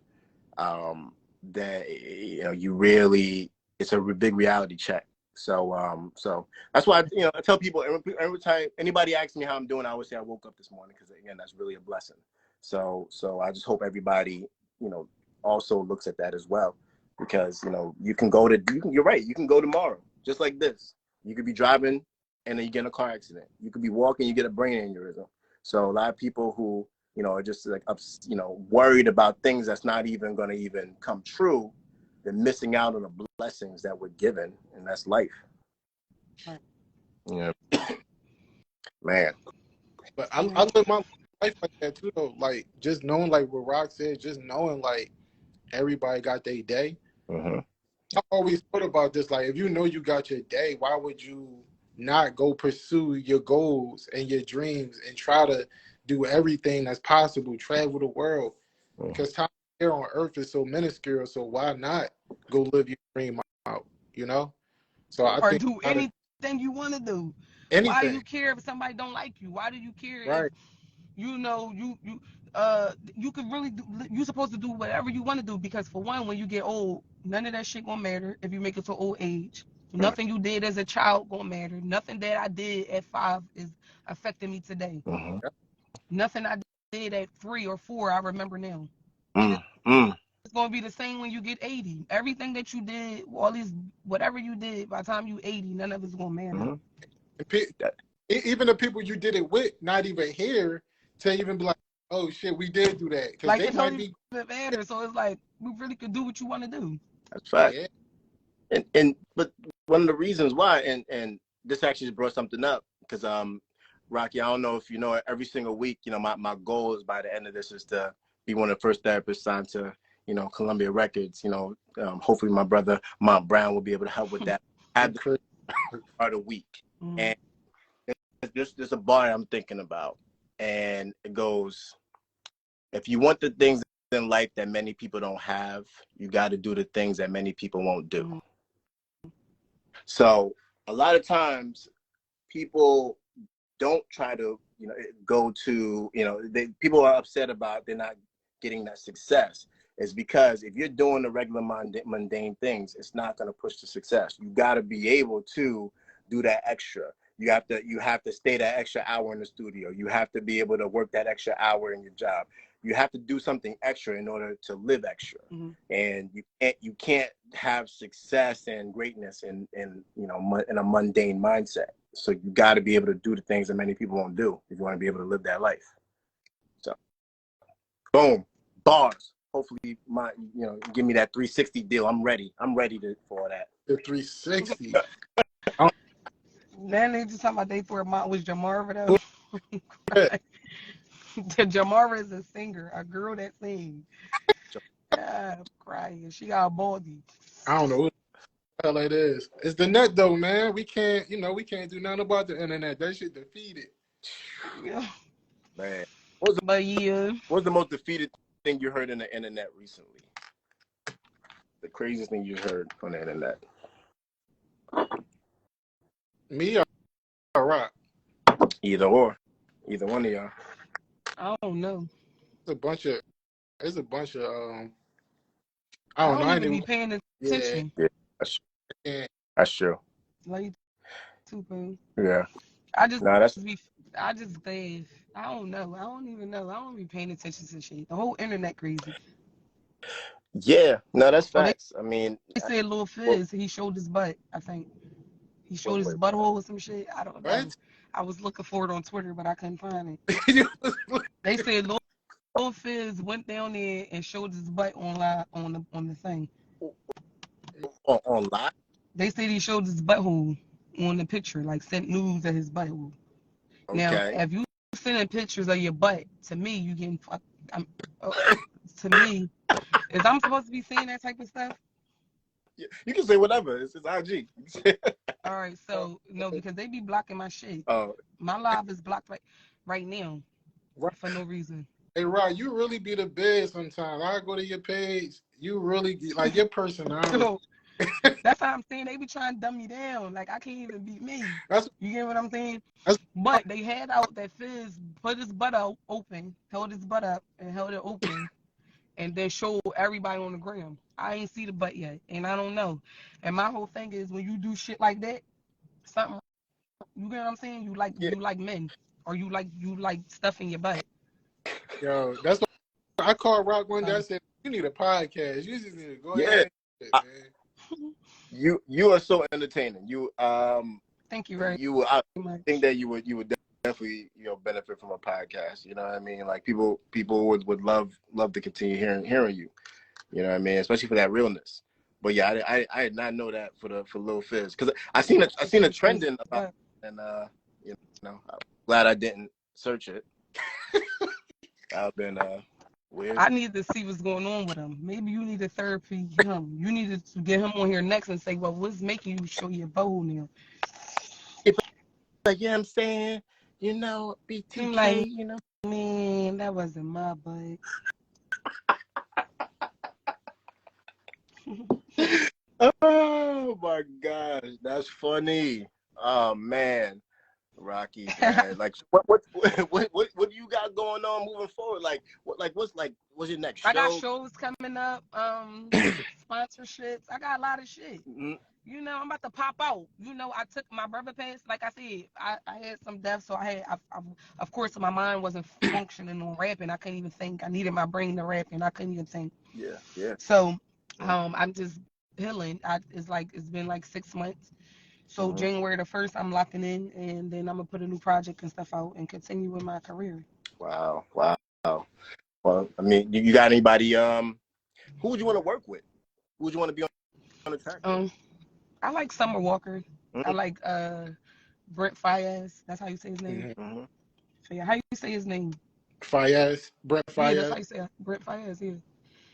that, you know, you really, it's a big reality check. So so that's why, you know, I tell people every time anybody asks me how I'm doing, I always say I woke up this morning, because again, that's really a blessing. So I just hope everybody, you know, also looks at that as well, because, you know, you're right, you can go tomorrow just like this. You could be driving and then you get in a car accident. You could be walking, you get a brain aneurysm. So a lot of people who, you know, are just like, you know, worried about things that's not even going to even come true, they're missing out on the blessings that we're given, and that's life. Right. Yeah, man. But I live my life like that too, though. Like, just knowing, like what Rock said, just knowing like everybody got their day. I always thought about this, like, if you know you got your day, why would you not go pursue your goals and your dreams and try to do everything that's possible, travel the world? Because time here on earth is so minuscule, so why not go live your dream out, you know? So I Or think do anything you want to do. anything. Why do you care if somebody don't like you? Why do you care if, you know, you could really do, you're supposed to do whatever you want to do, because for one, when you get old, none of that shit gonna matter if you make it to old age. Nothing you did as a child gonna matter. Nothing that I did at 5 is affecting me today. Nothing I did at 3 or 4 I remember now. It's gonna be the same when you get 80. Everything that you did, all these, whatever you did, by the time you 80, none of it's gonna matter. Even the people you did it with, not even here, to even be like, oh shit, we did do that, because Like, they it might don't be even matter. So it's like, we really could do what you want to do. That's fact. And but one of the reasons why, and this actually brought something up, because Rocky, I don't know if you know, every single week, you know, my goal is, by the end of this, is to be one of the first therapists signed to, you know, Columbia Records. You know, hopefully my brother Mont Brown will be able to help with that. Have the first part of the week, and there's a bar I'm thinking about, and it goes, if you want the things in life that many people don't have, you got to do the things that many people won't do. So a lot of times people don't try to, you know, go to, you know, people are upset about they're not getting that success. Is because if you're doing the regular mundane things, it's not going to push to success. You got to be able to do that extra. You have to stay that extra hour in the studio. You have to be able to work that extra hour in your job. You have to do something extra in order to live extra. And you can't have success and greatness in you know, in a mundane mindset. So you got to be able to do the things that many people won't do if you want to be able to live that life. So, boom, bars. Hopefully, you know, give me that 360 deal. I'm ready. For that. The 360. Then they just talking about they thought mine was Jamarva though. Jamarva is a singer, a girl that sings. Yeah, I'm crying. She got a baldy. I don't know what the hell it is. It's the net though, man. We can't do nothing about the internet. That shit defeated. Yeah. Man, But yeah, what's the most defeated thing you heard in the internet recently? the craziest thing you heard on the internet? Me or Rock? Either or. Either one of y'all. I don't know. It's a bunch of. I I don't know. don't I even be didn't. paying Yeah. attention. Yeah. That's true. Like too, boo. Yeah. I just No, that's be. I just laugh. I don't know. I don't even know. I don't be paying attention to shit. The whole internet crazy. yeah. No, that's Oh, they facts. I mean, said Lil Fizz. He showed his butt. I think he showed his wait. butthole or some shit. I don't know. What? I was looking for it on Twitter, but I couldn't find it. You- They said Lil Fizz went down there and showed his butt on the thing. On live? They said he showed his butthole on the picture, like sent news of his butthole. Now, Okay. if you sending pictures of your butt to me, you getting fucked. To me, is I'm supposed to be seeing that type of stuff? You can say whatever. It's IG. All right, so no, because they be blocking my shit. Oh, My live is blocked right now Right. for no reason. Hey, Rock, you really be the best sometimes. I go to your page. You really like your personality. So, that's how I'm saying. They be trying to dumb me down. Like I can't even beat me. You get what I'm saying? But they had out that Fizz put his butt out open, held his butt up, and held it open, and then showed everybody on the gram. I ain't see the butt yet, and I don't know. And my whole thing is when you do shit like that, something. You get what I'm saying? You like men, or you like stuff in your butt. Yo, that's what I called Rock one day. I said, "You need a podcast. You just need to go ahead." Man. You are so entertaining. You Thank you very I much. think that you would definitely benefit from a podcast. You know what I mean? Like people would love to continue hearing you. You know what I mean? Especially for that realness. But yeah, I did not know that for Lil Fizz because I seen a trending about it, and I'm glad I didn't search it. I've been weird. I need to see what's going on with him. Maybe you need to therapy him. You need to get him on here next and say, well, what's making you show your bow now? Like, yeah, I'm saying, BTK, like, man, that wasn't my butt. Oh my gosh, that's funny. Oh man, Rocky, man. Like, what do you got going on moving forward? Like, what's your next show? I got shows coming up, sponsorships. I got a lot of shit. Mm-hmm. I'm about to pop out. I took my brother passed. Like I said, I had some deaths, so I of course, my mind wasn't functioning on rapping. I couldn't even think. I needed my brain to rap, and I couldn't even think. Yeah. So, I'm just healing. It's been like 6 months. So January the 1st, I'm locking in, and then I'm gonna put a new project and stuff out and continue with my career. Wow. Well, I mean, you got anybody? Who would you want to work with? Who would you want to be on the track? I like Summer Walker. Mm-hmm. I like Brent Fayez. That's how you say his name. Mm-hmm. So yeah, how you say his name? Fayez, Brent Fayez. Yeah, that's how you say it. Brent Fayez. Yeah.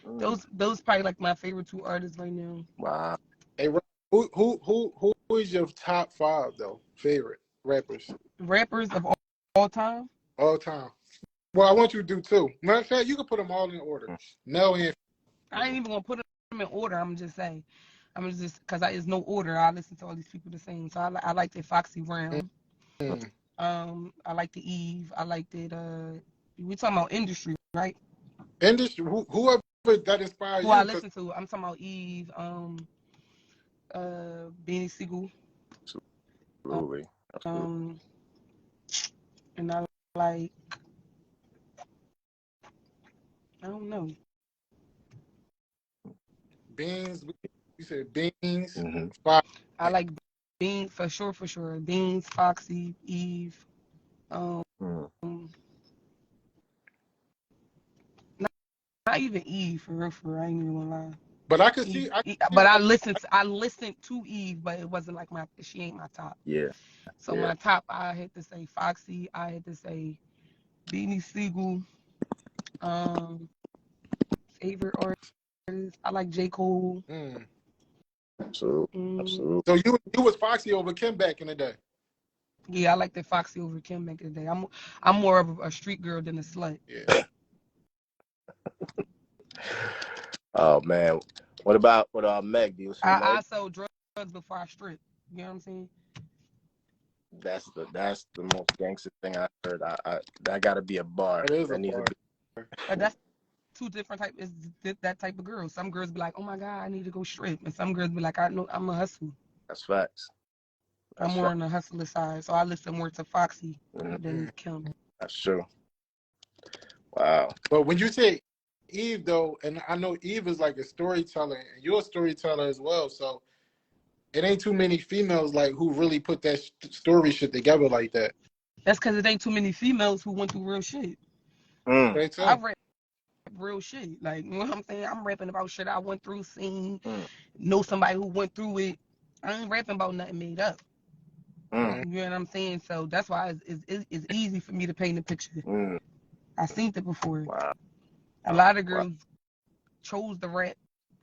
Mm-hmm. Those probably like my favorite 2 artists right now. Wow. Hey, who is your top 5 though? Favorite rappers? Rappers of all time? All time. Well, I want you to do 2. Matter of fact, you can put them all in order. No, and I ain't even gonna put them in order. I'm just saying. Because there's no order. I listen to all these people the same. So I like the Foxy Brown. I like the Eve. I like the. We talking about industry, right? Industry. Whoever that inspires Who you. I listen to. I'm talking about Eve. Beanie Siegel. Absolutely. And I like. I don't know. Beans. You said Beans. Mm-hmm. I like Beans for sure. Beans, Foxy, Eve. Not even Eve for real. I ain't even gonna lie. But I could Eve, see. But I listened to Eve, but it wasn't like she ain't my top. Yeah. So my top, I had to say Foxy. I had to say Beanie Siegel. Favorite artist, I like J. Cole. Absolutely. So you was Foxy over Kim back in the day. Yeah, I like the Foxy over Kim back in the day. I'm more of a street girl than a slut. Yeah. Oh man. What about Meg? Do you listen to I Meg? sold drugs before I strip. You know what I'm saying? That's the most gangster thing I heard. I that got to be a bar. It is That a needs to bar. be. But that's two different types. Is that type of girl. Some girls be like, oh my God, I need to go strip. And some girls be like, I know I'm a hustle. That's facts. I'm That's more facts. on the hustler side. So I listen more to Foxy Mhm. than Kim. That's true. Wow. But when you say Eve, though, and I know Eve is like a storyteller, and you're a storyteller as well. So it ain't too many females like who really put that story shit together like that. That's because it ain't too many females who went through real shit. Mm. Right, I so rap real shit. Like, you know what I'm saying? I'm rapping about shit I went through, seen, Mm. know somebody who went through it. I ain't rapping about nothing made up. Mm. You know what I'm saying? So that's why it's easy for me to paint a picture. Mm. I seen it before. Wow. A lot of Wow. girls chose the rap,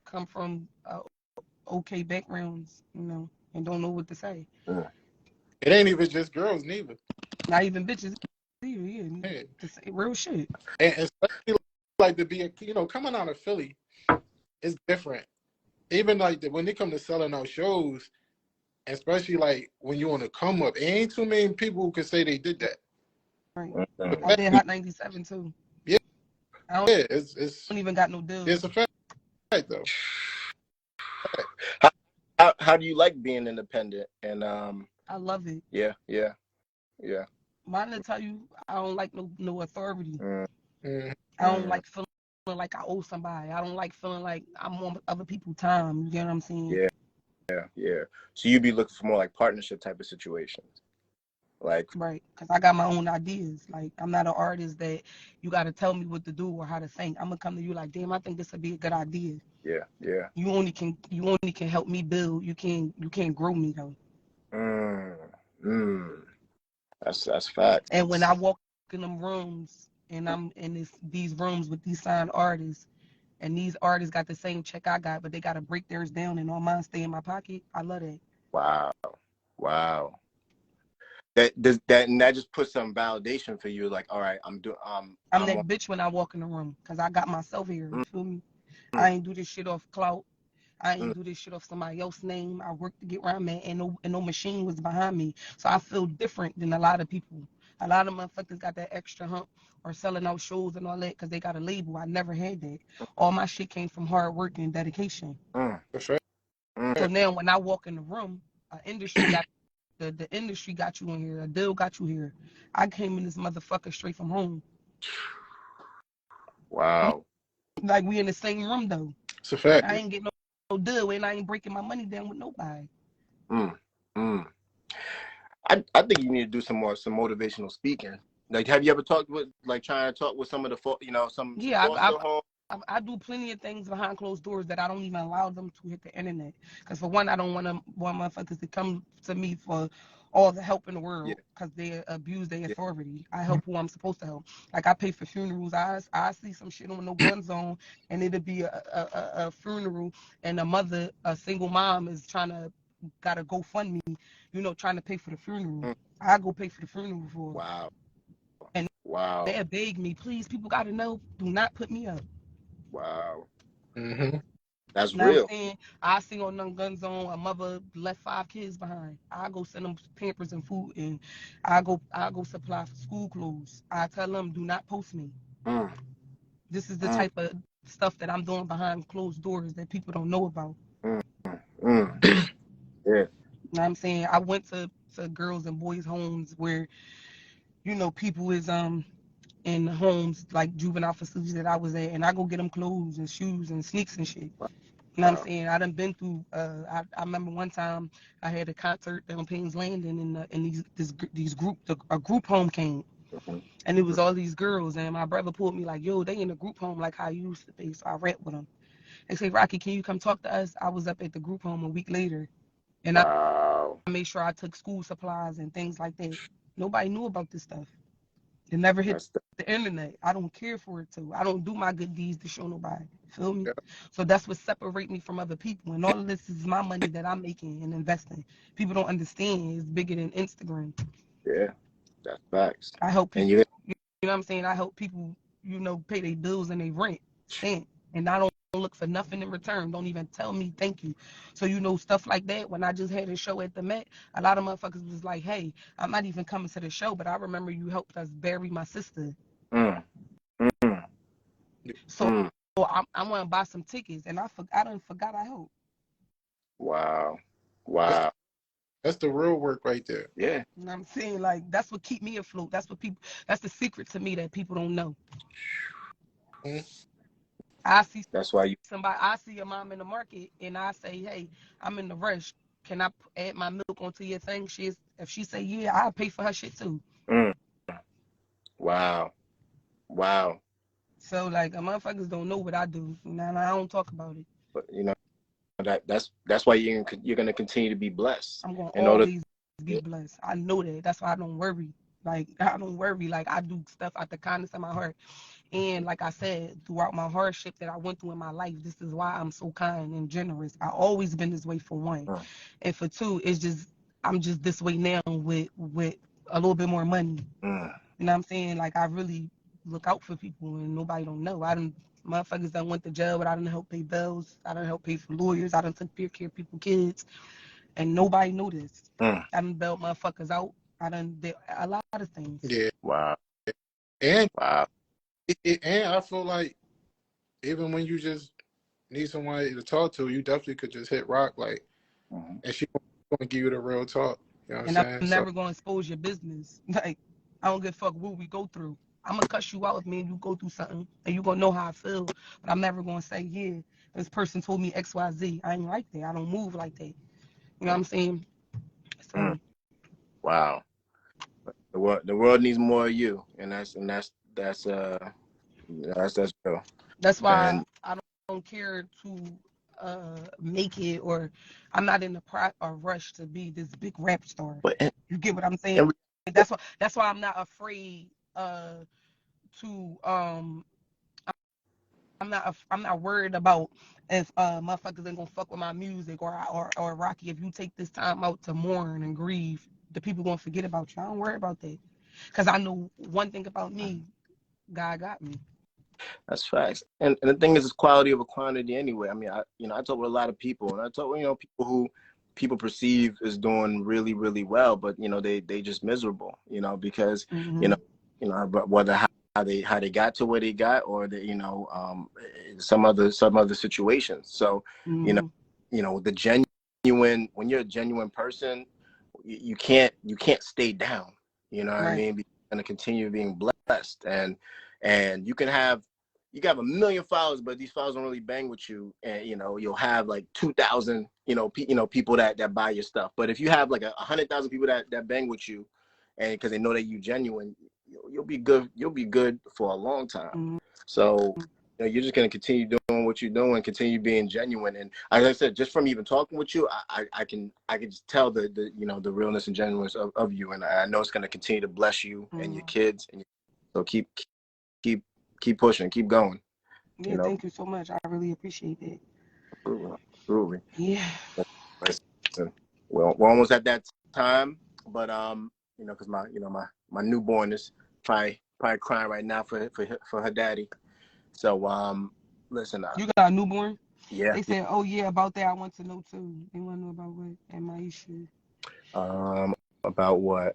come from okay backgrounds, you know, and don't know what to say. Mm. it ain't even just girls neither. Not even bitches either, yeah. Yeah. To say real shit. And especially like to be, coming out of Philly, it's different. Even like when they come to selling out shows, especially like when you on a come up, it ain't too many people who can say they did that. Right. Mm. I did Hot 97 too. Yeah, I don't it's even got no deal. a fact though. How do you like being independent? And I love it. yeah. Mine to tell you, I don't like no authority. Mm. Mm. I don't like feeling like I owe somebody. I don't like feeling like I'm on other people's time. You get what I'm saying? Yeah. So you be looking for more like partnership type of situations, like Right. Because I got my own ideas. Like, I'm not an artist that you got to tell me what to do or how to think. I'm going to come to you like, damn, I think this would be a good idea. yeah. You only can help me build. You can't grow me though. Mm. That's facts. And when I walk in them rooms and I'm in these rooms with these signed artists, and these artists got the same check I got, but they got to break theirs down and all mine stay in my pocket, I love that. Wow. That just puts some validation for you. Like, all right, I'm that bitch when I walk in the room because I got myself here. You feel me? Mm. I ain't do this shit off clout. I Mm. ain't do this shit off somebody else's name. I worked to get where I'm at, and no machine was behind me. So I feel different than a lot of people. A lot of motherfuckers got that extra hump or selling out shows and all that because they got a label. I never had that. All my shit came from hard work and dedication. That's right. So now when I walk in the room, industry got the industry got you in here. A deal got you here. I came in this motherfucker straight from home. Wow. Like we in the same room though. It's a fact. I ain't getting no deal and I ain't breaking my money down with nobody. Mm. I think you need to do some motivational speaking. Like, have you ever talked with, like, trying to talk with some of the some Yeah, foster homes? I do plenty of things behind closed doors that I don't even allow them to hit the internet. Because for one, I don't want motherfuckers to come to me for all the help in the world because they abuse their authority. I help who I'm supposed to help. Like I pay for funerals. I see some shit on No Gun Zone and it'll be a funeral and a single mom is gotta GoFundMe, trying to pay for the funeral. Mm. I go pay for the funeral for. Wow. And Wow. they beg me, please, people gotta know, do not put me up. Wow. Mm-hmm. That's Now I'm real. saying I see on No Gun Zone a mother left 5 kids behind. I go send them Pampers and food, and I go supply for school clothes. I tell them do not post me. Mm. This is the type of stuff that I'm doing behind closed doors that people don't know about. Mm. Yeah. You know what I'm saying? I went to girls and boys homes where people is in homes like juvenile facilities that I was at, and I go get them clothes and shoes and sneaks and shit. You know what I'm saying? I done been through. I remember one time I had a concert on Payne's Landing, and a group home came, and it was all these girls, and my brother pulled me like, "Yo, they in a group home like how you used to be." So I rap with them. They say, "Rocky, can you come talk to us?" I was up at the group home a week later, and Wow. I made sure I took school supplies and things like that. Nobody knew about this stuff. It never hit the internet. I don't care for it to. I don't do my good deeds to show nobody. Feel me? Yeah. So that's what separates me from other people. And all of this is my money that I'm making and investing. People don't understand it's bigger than Instagram. Yeah. That's facts. I help people. And you You know what I'm saying? I help people, pay their bills and their rent. And not look for nothing in return. Don't even tell me thank you. So, you know, stuff like that. When I just had a show at the Met, a lot of motherfuckers was like, hey, I'm not even coming to the show, but I remember you helped us bury my sister. Mm. Mm. So Mm. I want to buy some tickets, and I done forgot I helped. Wow. That's Wow. that's the real work right there. Yeah. You know what I'm saying? Like, that's what keep me afloat. That's the secret to me that people don't know. Mm. I see That's why you. I see your mom in the market, and I say, hey, I'm in the rush. Can I add my milk onto your thing? If she say yeah, I'll pay for her shit too. Mm. Wow. Wow. So like, motherfuckers don't know what I do, and I don't talk about it. But you know that's why you're gonna continue to be blessed. I'm gonna In order. always be blessed. I know that. That's why I don't worry. Like, I don't worry. Like, I do stuff out the kindness of my heart. And like I said, throughout my hardship that I went through in my life, this is why I'm so kind and generous. I always been this way, for one. Mm. And for two, it's just I'm just this way now with a little bit more money. Mm. You know what I'm saying? Like, I really look out for people, and nobody don't know. Motherfuckers done went to jail, but I done help pay bills. I done help pay for lawyers. I done took care of people's kids, and nobody noticed. Mm. I done bailed motherfuckers out. I done did a lot of things. Yeah. Wow. And Wow. and I feel like even when you just need somebody to talk to, you definitely could just hit rock, like, Mm-hmm. and she gonna give you the real talk. You know what I'm And I'm saying? So never gonna expose your business. Like, I don't give a fuck what we go through. I'm gonna cuss you out if me and you go through something, and you gonna know how I feel. But I'm never gonna say, yeah, this person told me X, Y, Z. I ain't like that. I don't move like that. You know what I'm saying? Mm. So Wow. The world needs more of you, and that's real. that's why And I don't care to make it, or I'm not in a rush to be this big rap star. but You get what I'm saying? and That's why I'm not afraid to I'm not worried about if motherfuckers ain't gonna fuck with my music, or Rocky, if you take this time out to mourn and grieve, the people gonna forget about you. I don't worry about that, because I know one thing about me: God got me. that's facts. And the thing is, it's quality over quantity anyway. I mean, I talk with a lot of people, and I talk with people who people perceive as doing really really well, but they just miserable. Because Mm-hmm. whether how they got to where they got, or some other situations. So you know Mm-hmm. the genuine when you're a genuine person, you can't stay down. You know what I Right. mean? Because you're gonna continue being blessed, and you can have a million followers, but these followers don't really bang with you, and you'll have like 2,000 people that buy your stuff. But if you have like 100,000 people that bang with you, and because they know that you're genuine, you'll be good. You'll be good for a long time. Mm-hmm. So you're just gonna continue doing what you're doing, continue being genuine. And as I said, just from even talking with you, I can just tell the realness and genuineness of you, and I know it's gonna continue to bless you and your kids. So keep keep pushing, keep going. Yeah, thank you so much. I really appreciate that. Absolutely. Yeah. Listen, we're almost at that time, but because my newborn is probably crying right now for her daddy. So listen, You got a newborn? yeah, They said, oh yeah, about that I want to know too. They want to know about what and my issue. about what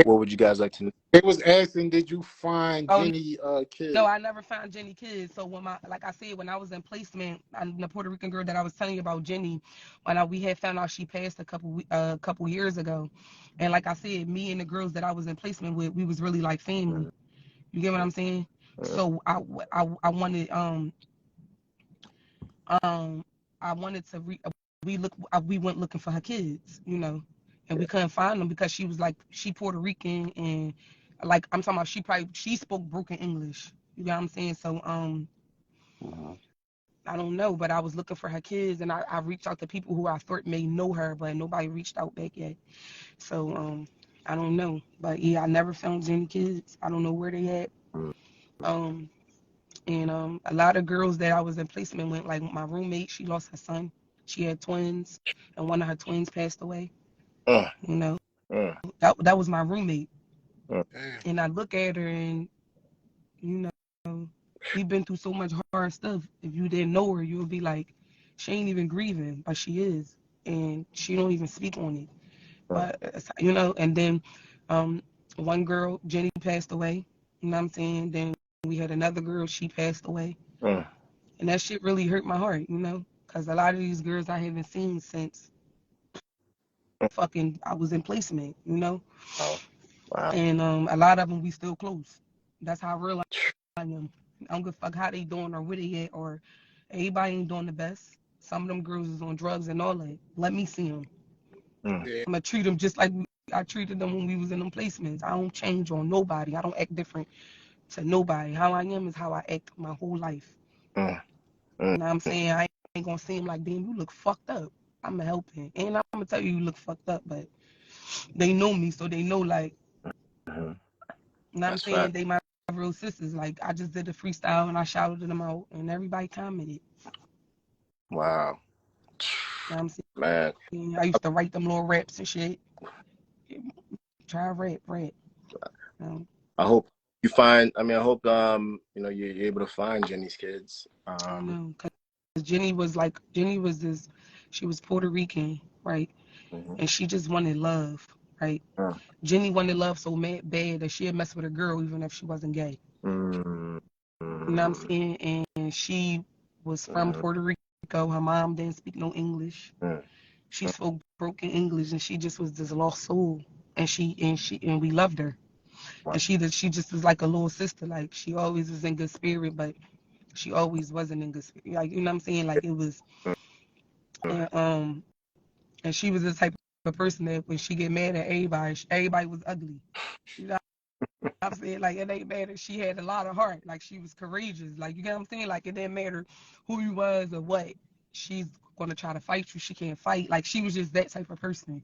would you guys like to know? they was asking, did you find Oh Jenny no, kid? I never found Jenny kids. So like I said, when I was in placement, the Puerto Rican girl that I was telling you about, Jenny, we had found out she passed a couple years ago, and like I said, me and the girls that I was in placement with, we was really like family. You get what I'm saying? So I wanted um I wanted to we went looking for her kids, and we couldn't find them because she Puerto Rican, and like I'm talking about, she spoke broken English. You know what I'm saying? So I don't know, but I was looking for her kids, and I reached out to people who I thought may know her, but nobody reached out back yet. So I don't know, but yeah, I never found Jenny kids. I don't know where they at. Um and a lot of girls that I was in placement with, like my roommate, she lost her son. She had twins, and one of her twins passed away. Uh, You know, uh, that was my roommate, Damn. and I look at her, and you know, we've been through so much hard stuff. If you didn't know her, you would be like, she ain't even grieving, but she is, and she don't even speak on it. But and then um, one girl, Jenny, passed away. You know what I'm saying? Then we had another girl, she passed away, Mm. and that shit really hurt my heart. Because a lot of these girls I haven't seen since fucking I was in placement. Oh, wow. And a lot of them we still close. That's how real I am. I don't give a fuck how they doing or where they at, or everybody ain't doing the best. Some of them girls is on drugs and all that. Let me see them. Mm. Yeah. I'm gonna treat them just like I treated them when we was in them placements. I don't change on nobody. I don't act different to nobody. How I am is how I act my whole life. Mm. Mm. You know what I'm saying? I ain't gonna seem like, damn, you look fucked up. I'm gonna help him. And I'm gonna tell you look fucked up, but they know me, so they know, like, Mm-hmm. you know what I'm That's saying? fact. They my real sisters. Like, I just did a freestyle and I shouted them out and everybody commented. Wow. You know what I'm Man, saying? I used to write them little raps and shit. Try rap. You know? I hope you find. I mean, I hope you're able to find Jenny's kids. Because Jenny was this, she was Puerto Rican, right? Mhm. And she just wanted love, right? Mm. Jenny wanted love so bad that she'd mess with a girl even if she wasn't gay. Mm. You know what I'm Mm. saying? And she was from Mm. Puerto Rico. Her mom didn't speak no English. Mm. She spoke broken English, and she just was this lost soul. And we loved her. Wow. And she just was like a little sister. Like, she always was in good spirit, but she always wasn't in good spirit. Like, you know what I'm saying? Like, it was, Mm. and and she was the type of person that when she get mad at everybody was ugly. You know what I'm saying? Like, it ain't matter. She had a lot of heart. Like, she was courageous. Like, you get what I'm saying? Like, it didn't matter who you was or what. She's gonna try to fight you. She can't fight. Like, she was just that type of person.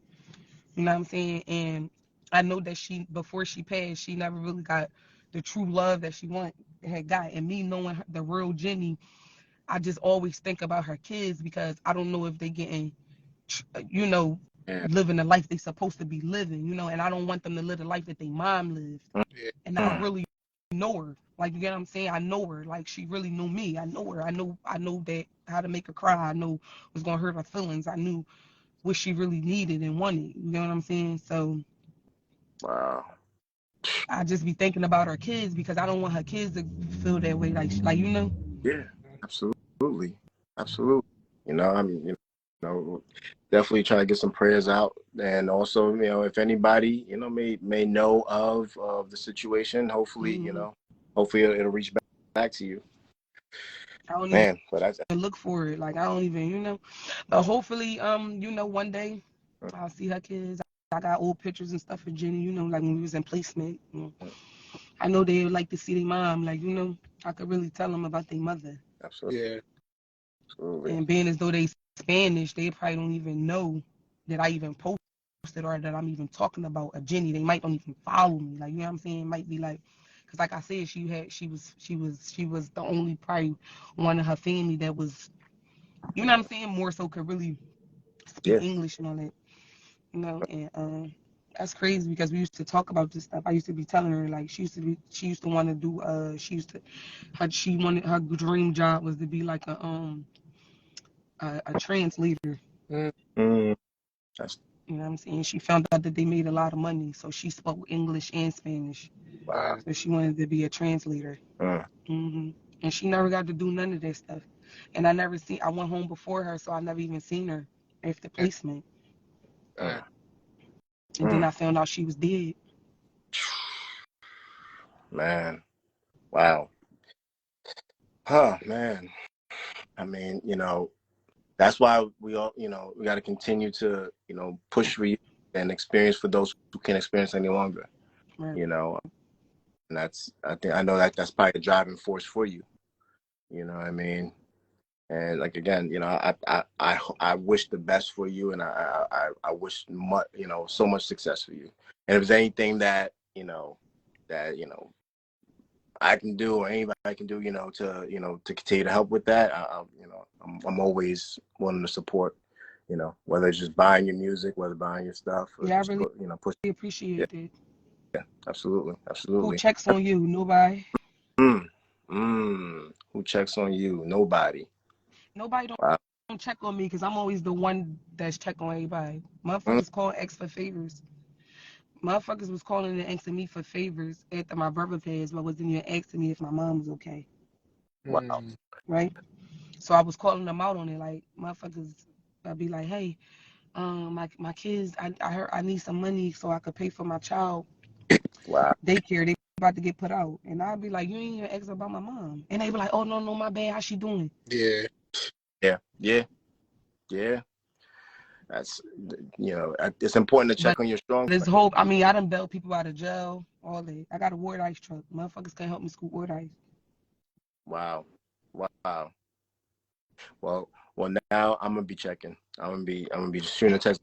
You know what I'm saying? And I know that before she passed, she never really got the true love that she had got. And me knowing the real Jenny, I just always think about her kids because I don't know if they getting, you know, Yeah. living the life they supposed to be living, and I don't want them to live the life that their mom lived. Yeah. And I really know her. Like, you get what I'm saying? I know her. Like, she really knew me. I know her. I know that how to make her cry. I know what's gonna hurt her feelings. I knew what she really needed and wanted. You know what I'm saying? So Wow. I just be thinking about her kids because I don't want her kids to feel that way. Like. Yeah. Absolutely. Absolutely. Definitely try to get some prayers out, and also, if anybody, may know of the situation, hopefully, Mm-hmm. hopefully it'll reach back to you, I don't even man. But that's look for it. Like, I don't even. But hopefully, one day I'll see her kids. I got old pictures and stuff of Jenny. Like when we was in placement. I know they would like to see their mom. Like, I could really tell them about their mother. absolutely, Yeah. absolutely. And being as though they Spanish, they probably don't even know that I even posted or that I'm even talking about a Jenny. They might don't even follow me. Like, you know what I'm saying? It might be like, because like I said, she was the only probably one of her family that was, you know what I'm saying, more so could really speak Yeah, English and all that. And that's crazy because we used to talk about this stuff. I used to be telling her, like, she used to want to do she wanted, her dream job was to be like a translator. Mm. mm, that's You know what I'm saying? She found out that they made a lot of money, so she spoke English and Spanish. wow. Nice. So she wanted to be a translator. Mm, And she never got to do none of that stuff. And I went home before her, so I never even seen her after placement. Mm. mm, And then mm. I found out she was dead. Man, wow. Huh, man. I mean, that's why we all, we got to continue to, push for you and experience for those who can't experience any longer, Right. you know. And I know that's probably a driving force for you. You know what I mean? And like, again, I wish the best for you, and I wish so much success for you. And if there's anything that I can do or anybody can do, to continue to help with that, I'm always willing to support. Whether it's just buying your music, whether buying your stuff, or Yeah, I just really push. Yeah, appreciate that. absolutely, Who absolutely. checks on you? Nobody. Mm, Who checks on you? Nobody. Nobody Wow. don't check on me because I'm always the one that's check on everybody. Mm, Motherfuckers call X for favors. Motherfuckers was calling and asking me for favors after my brother passed, but wasn't even asking me if my mom was okay. wow. Mm. Right? So I was calling them out on it. Like motherfuckers, I'd be like, hey, my kids, I heard I need some money so I could pay for my child Wow. daycare. They about to get put out, and I'd be like, you ain't even ask about my mom, and they be like, oh no, my bad, how she doing? Yeah. Yeah. Yeah. Yeah. That's, it's important to But check on your strong this friend. whole, I mean, I done bailed people out of jail, all that. I got a Ward Ice truck. Motherfuckers can't help me scoop Ward Ice. Wow. Wow. Well, now I'm gonna be checking. I'm gonna be shooting a text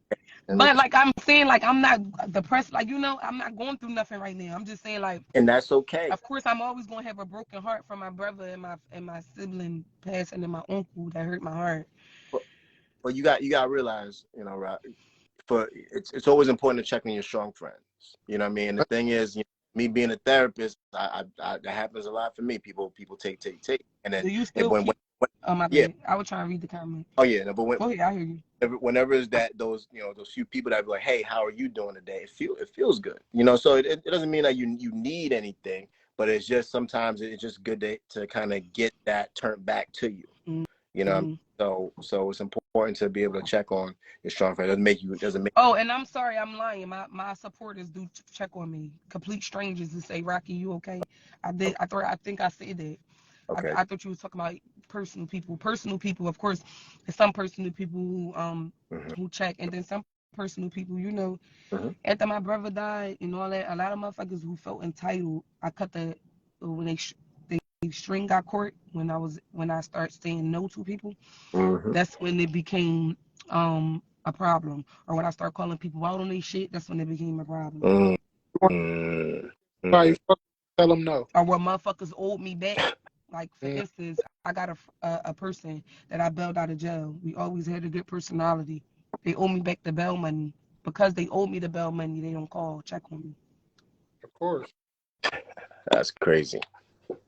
and But making, like I'm saying, like I'm not depressed. Like I'm not going through nothing right now. I'm just saying, like, and that's okay. of course, I'm always gonna have a broken heart for my brother and my sibling passing and my uncle that hurt my heart. But, but you got to realize, right? It's always important to check on your strong friends. You know what I mean? And the thing is, me being a therapist, that happens a lot for me. People take, and then Do you and still keep? Oh my yeah, bad. I was trying to read the comment. oh yeah, no, but Go ahead, I hear you. whenever is that those those few people that be like, hey, how are you doing today? It feels good, So it doesn't mean that you need anything, but it's just sometimes it's just good to kind of get that turned back to you. You know, Mm-hmm. so it's important to be able to check on your strong friend. It doesn't make. Oh, and I'm sorry, I'm lying. My supporters do check on me. Complete strangers to say, Rocky, you okay? I did. I think I said that. Okay. I thought you was talking about personal people. Personal people, of course, there's some personal people Mm-hmm. who check, and then some personal people, Mm-hmm. after my brother died and all that, a lot of motherfuckers who felt entitled. I cut when they string got court when I start saying no to people. Mm-hmm. That's when it became a problem. Or when I start calling people out on their shit, that's when it became a problem. Mm-hmm. Somebody fucking tell them no. Or where motherfuckers owed me back. Like for Mm. instance, I got a person that I bailed out of jail. We always had a good personality. They owe me back the bail money. Because they owe me the bail money, they don't call, check on me. Of course. That's crazy.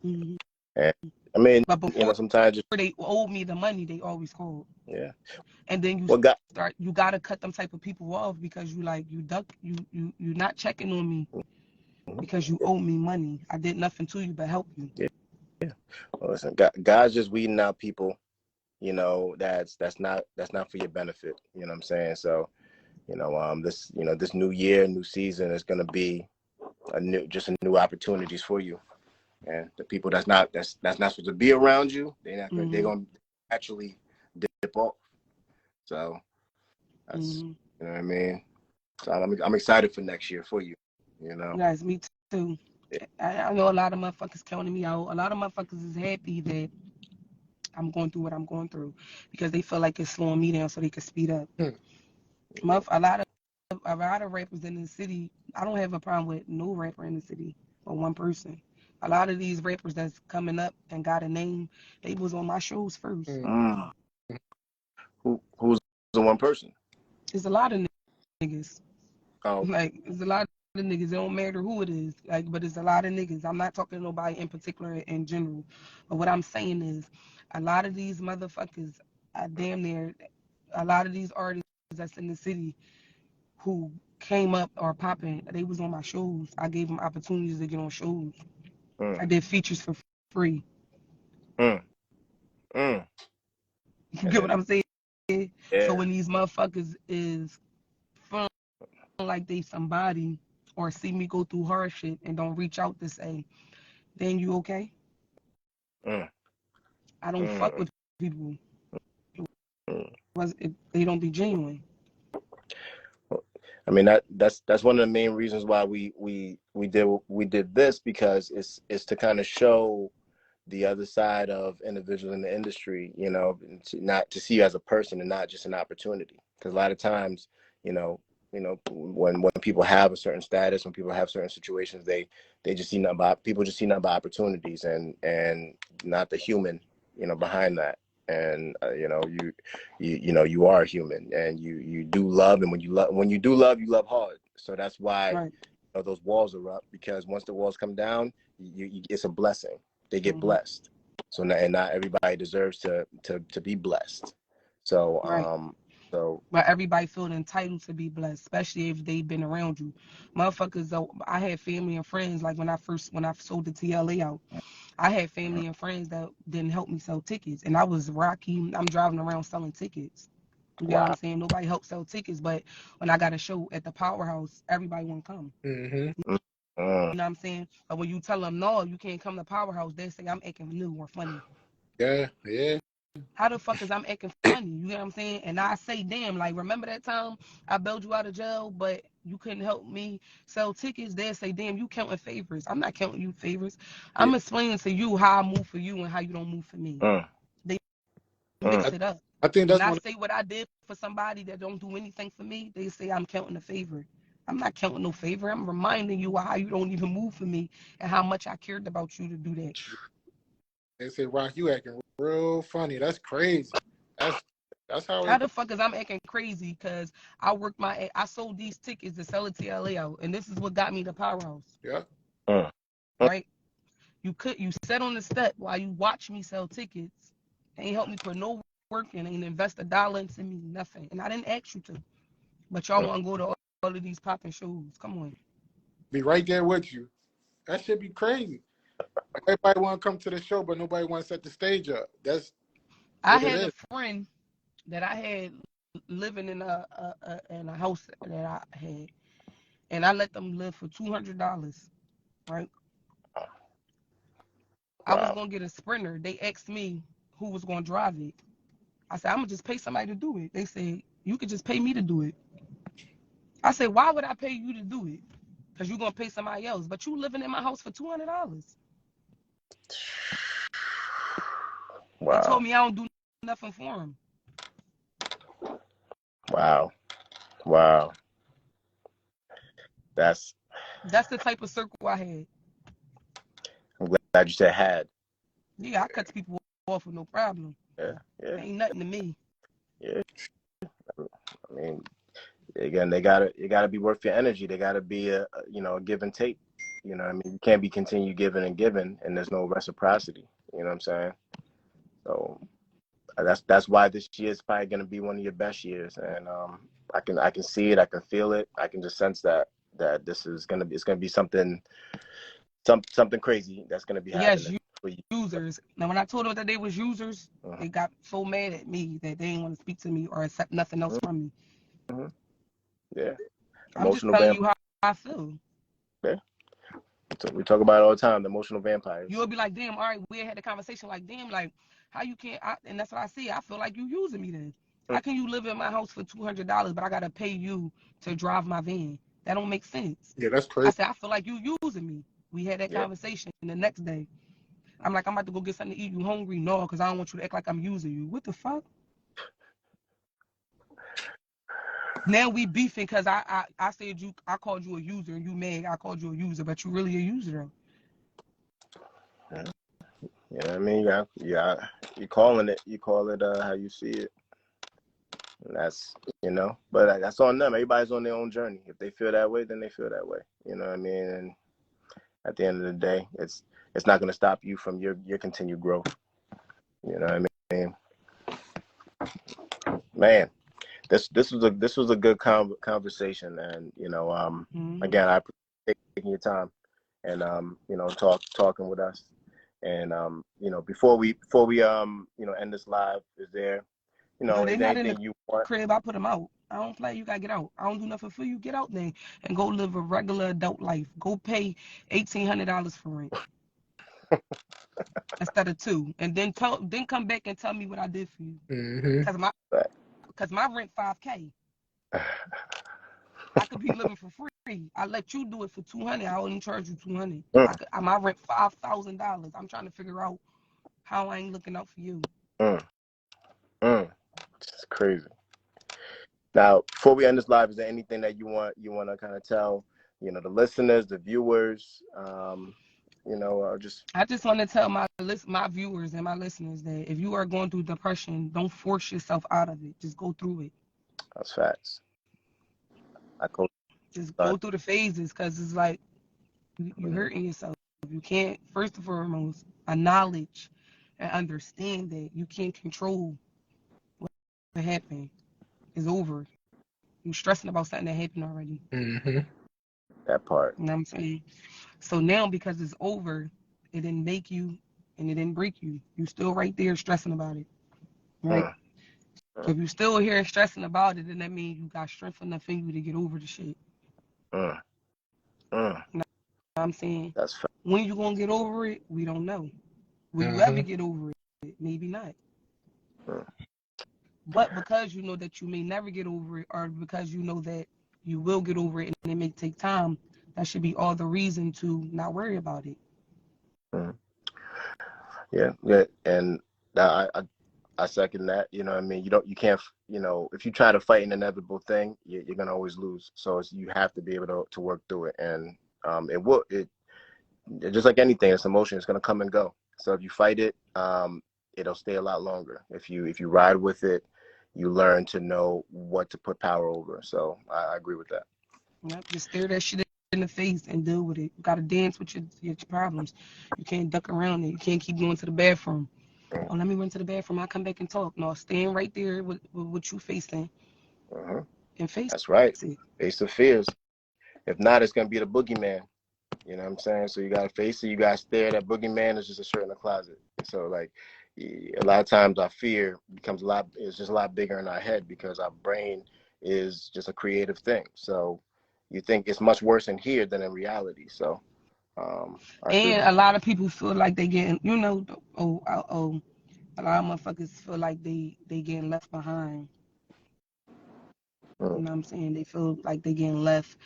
Mm-hmm. And I mean, But before sometimes just they owed me the money, they always called. yeah. And then Well, God. you gotta cut them type of people off because you not checking on me because you owe me money. I did nothing to you but help you. Yeah. Well, listen, God's just weeding out people. That's not for your benefit. You know what I'm saying? So, this new year, new season is gonna be a new opportunities for you. And the people that's not supposed to be around you, they're Mm-hmm. gonna actually dip off. So that's Mm-hmm. you know what I mean. So I'm excited for next year for you. You know. Guys, me too. Yeah. I know a lot of motherfuckers counting me out. A lot of motherfuckers is happy that I'm going through what I'm going through because they feel like it's slowing me down so they can speed up. Mm. A lot of rappers in the city, I don't have a problem with no rapper in the city or one person. A lot of these rappers that's coming up and got a name, they was on my shows first. Mm. Mm. Who's the one person? There's a lot of niggas. Oh, Like, there's a lot of niggas. It don't matter who it is. Like, but it's a lot of niggas. I'm not talking to nobody in particular in general. But what I'm saying is, a lot of these motherfuckers, damn near, a lot of these artists that's in the city who came up or popping, they was on my shows. I gave them opportunities to get on shows. I mm, did features for free. mm, mm. You And get what then I'm saying? So yeah, when these motherfuckers is feeling like they somebody or see me go through hardship and don't reach out to say, then you okay? mm, I don't fuck mm, with people. mm. They don't be genuine. I mean that's one of the main reasons why we did this, because it's to kind of show the other side of individuals in the industry, not to see you as a person and not just an opportunity. Because a lot of times, you know, when people have a certain status, when people have certain situations, they just see nothing but people just see nothing but opportunities and not the human, behind that. And you are human, and you do love, and when you do love, you love hard. So that's why Right. those walls are up, because once the walls come down, it's a blessing. they get blessed. So not everybody deserves to be blessed. So Right. so But everybody feel entitled to be blessed, especially if they've been around you. Motherfuckers, though, I had family and friends, like when I sold the TLA out, I had family and friends that didn't help me sell tickets. And I was rocky. I'm driving around selling tickets. You know what I'm saying? Nobody helped sell tickets, but when I got a show at the Powerhouse, everybody want to come. You know what I'm saying? But when you tell them, no, you can't come to Powerhouse, they say I'm acting new or funny. Yeah. How the fuck is I'm acting funny? You know what I'm saying? And I say, damn, like, remember that time I bailed you out of jail, but you couldn't help me sell tickets? They'll say, damn, you counting favors. I'm not counting you favors. I'm explaining to you how I move for you and how you don't move for me. They mix it up. I think that's when I one. say what I did for somebody that don't do anything for me, they say I'm counting a favor. I'm not counting no favor. I'm reminding you how you don't even move for me and how much I cared about you to do that. They say, Rock, you acting real funny. That's crazy. That's how How it the goes. fuck is I'm acting crazy? Because I sold these tickets to sell it to LA out, and this is what got me the Powerhouse. Yeah. Right? You sat on the step while you watch me sell tickets. Ain't help me put no work in, ain't invest a dollar into me, nothing. And I didn't ask you to. But y'all want to go to all of these popping shows. Come on. Be right there with you. That should be crazy. Everybody want to come to the show, but nobody wants to set the stage up. That's I what it had is. a friend that I had living in a house that I had, and I let them live for $200. Right? I was gonna get a Sprinter. They asked me who was gonna drive it. I said I'm gonna just pay somebody to do it. They said you could just pay me to do it. I said why would I pay you to do it? Because you're gonna pay somebody else. But you living in my house for $200. They told me I don't do nothing for them. Wow. That's the type of circle I had. I'm glad you said had. Yeah, I cut people off with no problem. Yeah. Ain't nothing to me. Yeah. I mean, again, you gotta be worth your energy. They gotta be a give and take. You know what I mean? You can't be continue giving and giving and there's no reciprocity. You know what I'm saying? So that's why this year is probably gonna be one of your best years. And I can see it, I can feel it, I can just sense that this is gonna be something crazy that's gonna be happening for you. Users. Now when I told them that they was users, they got so mad at me that they didn't want to speak to me or accept nothing else from me. Yeah. I'm just telling you how I feel. Yeah. So we talk about it all the time, the emotional vampires. You'll be like, damn, all right, we had a conversation like, damn, like, how you can't, and that's what I see. I feel like you using me then. How can you live in my house for $200, but I got to pay you to drive my van? That don't make sense. Yeah, that's crazy. I said, I feel like you using me. We had that conversation, and the next day, I'm like, I'm about to go get something to eat. You hungry? No, because I don't want you to act like I'm using you. What the fuck? Now we beefing because I said I called you a user and you mad I called you a user, but you really a user. Yeah. You know what I mean? Yeah. You call it how you see it. And that's, but that's on them. Everybody's on their own journey. If they feel that way, then they feel that way. You know what I mean? And at the end of the day, it's not going to stop you from your continued growth. You know what I mean? Man, this was a good conversation, and again, I appreciate taking your time and talking with us. And before we end this live, is there They is not there in the anything you want? crib. I put them out. I don't play. You gotta get out. I don't do nothing for you. Get out there and go live a regular adult life. Go pay $1,800 for rent instead of $2, and then come back and tell me what I did for you. Cause my rent $5K. I could be living for free. I let you do it for $200. I only charge you $200. My rent $5,000. I'm trying to figure out how I ain't looking out for you. It's crazy. Now, before we end this live, is there anything that you want to kind of tell, the listeners, the viewers, just... I just want to tell my viewers and my listeners that if you are going through depression, don't force yourself out of it. Just go through it. That's facts. Just go through the phases, because it's like you're hurting yourself. You can't, first and foremost, acknowledge and understand that you can't control what happened. It's over. You're stressing about something that happened already. Mm-hmm. That part. You know what I'm saying? So now, because it's over, it didn't make you and it didn't break you. You still right there stressing about it, right? Mm, So mm, if you still here stressing about it, then that means you got strength enough in you to get over the shit. mm, mm. You know what I'm saying? That's fact. When you gonna get over it, we don't know. Will you ever Mm-hmm. get over it? Maybe not. Mm, But because you know that you may never get over it, or because you know that you will get over it and it may take time, that should be all the reason to not worry about it. mm. Yeah, yeah, and I second that. You know what I mean? You can't, if you try to fight an inevitable thing, you're gonna always lose. So you have to be able to work through it, and it just like anything, it's emotion. It's gonna come and go. So if you fight it, it'll stay a lot longer. If you ride with it, you learn to know what to put power over. So I agree with that. Yep, just stare that shit in the face and deal with it. You gotta dance with your problems. You can't duck around it. You can't keep going to the bathroom. Oh, let me run to the bathroom. I'll come back and talk. No, stand right there with what you facing Hmm. and face That's right. it. Face the fears. If not, it's gonna be the boogeyman. You know what I'm saying? So you gotta face it. You gotta stare. That boogeyman is just a shirt in the closet. So like, a lot of times our fear becomes it's just a lot bigger in our head because our brain is just a creative thing. So you think it's much worse in here than in reality. So I agree And with a lot of people feel like they getting, a lot of motherfuckers feel like they getting left behind. you. You know what I'm saying? They feel like they getting left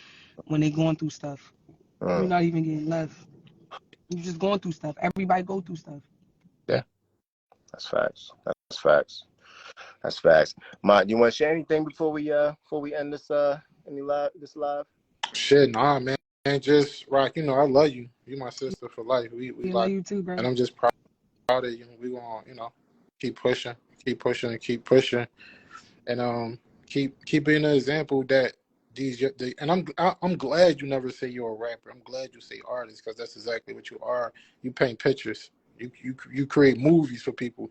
when they going through stuff. You're Mm. not even getting left. You're just going through stuff. Everybody go through stuff. Yeah. That's facts. That's facts. That's facts. Ma, do you want to share anything before we end this live? Shit, nah, man. And just rock. I love you. You my sister for life. We I love like, you too, bro. and I'm just proud of you. We want, keep pushing, and keep pushing, and keep being an example that and I'm glad you never say you're a rapper. I'm glad you say artist because that's exactly what you are. You paint pictures. You create movies for people.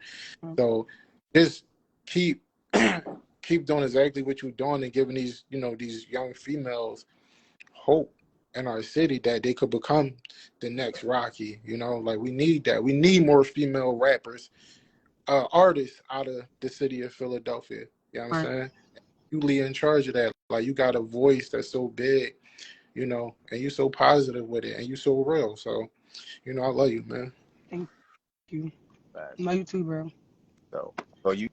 So just keep keep doing exactly what you're doing and giving these young females hope in our city that they could become the next Rocky. Like we need that. We need more female rappers, artists out of the city of Philadelphia. You know what I'm Right. saying? You lead in charge of that. Like you got a voice that's so big, and you so positive with it and you so real. So, I love you, man. Thank you. Facts. Love you too, bro. So you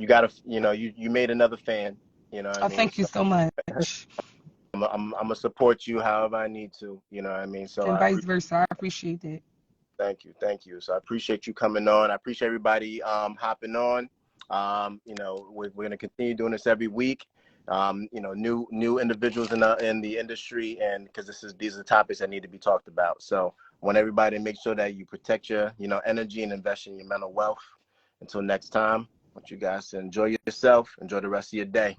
got to, you made another fan. You know what I Oh, mean? thank you So so much. I'm gonna support you however I need to. You know what I mean? So And I vice appreciate. versa. I appreciate that. Thank you. So I appreciate you coming on. I appreciate everybody hopping on. We're gonna continue doing this every week. New individuals in the industry, and because these are topics that need to be talked about. So I want everybody to make sure that you protect your energy and invest in your mental wealth. Until next time, I want you guys to enjoy yourself. Enjoy the rest of your day.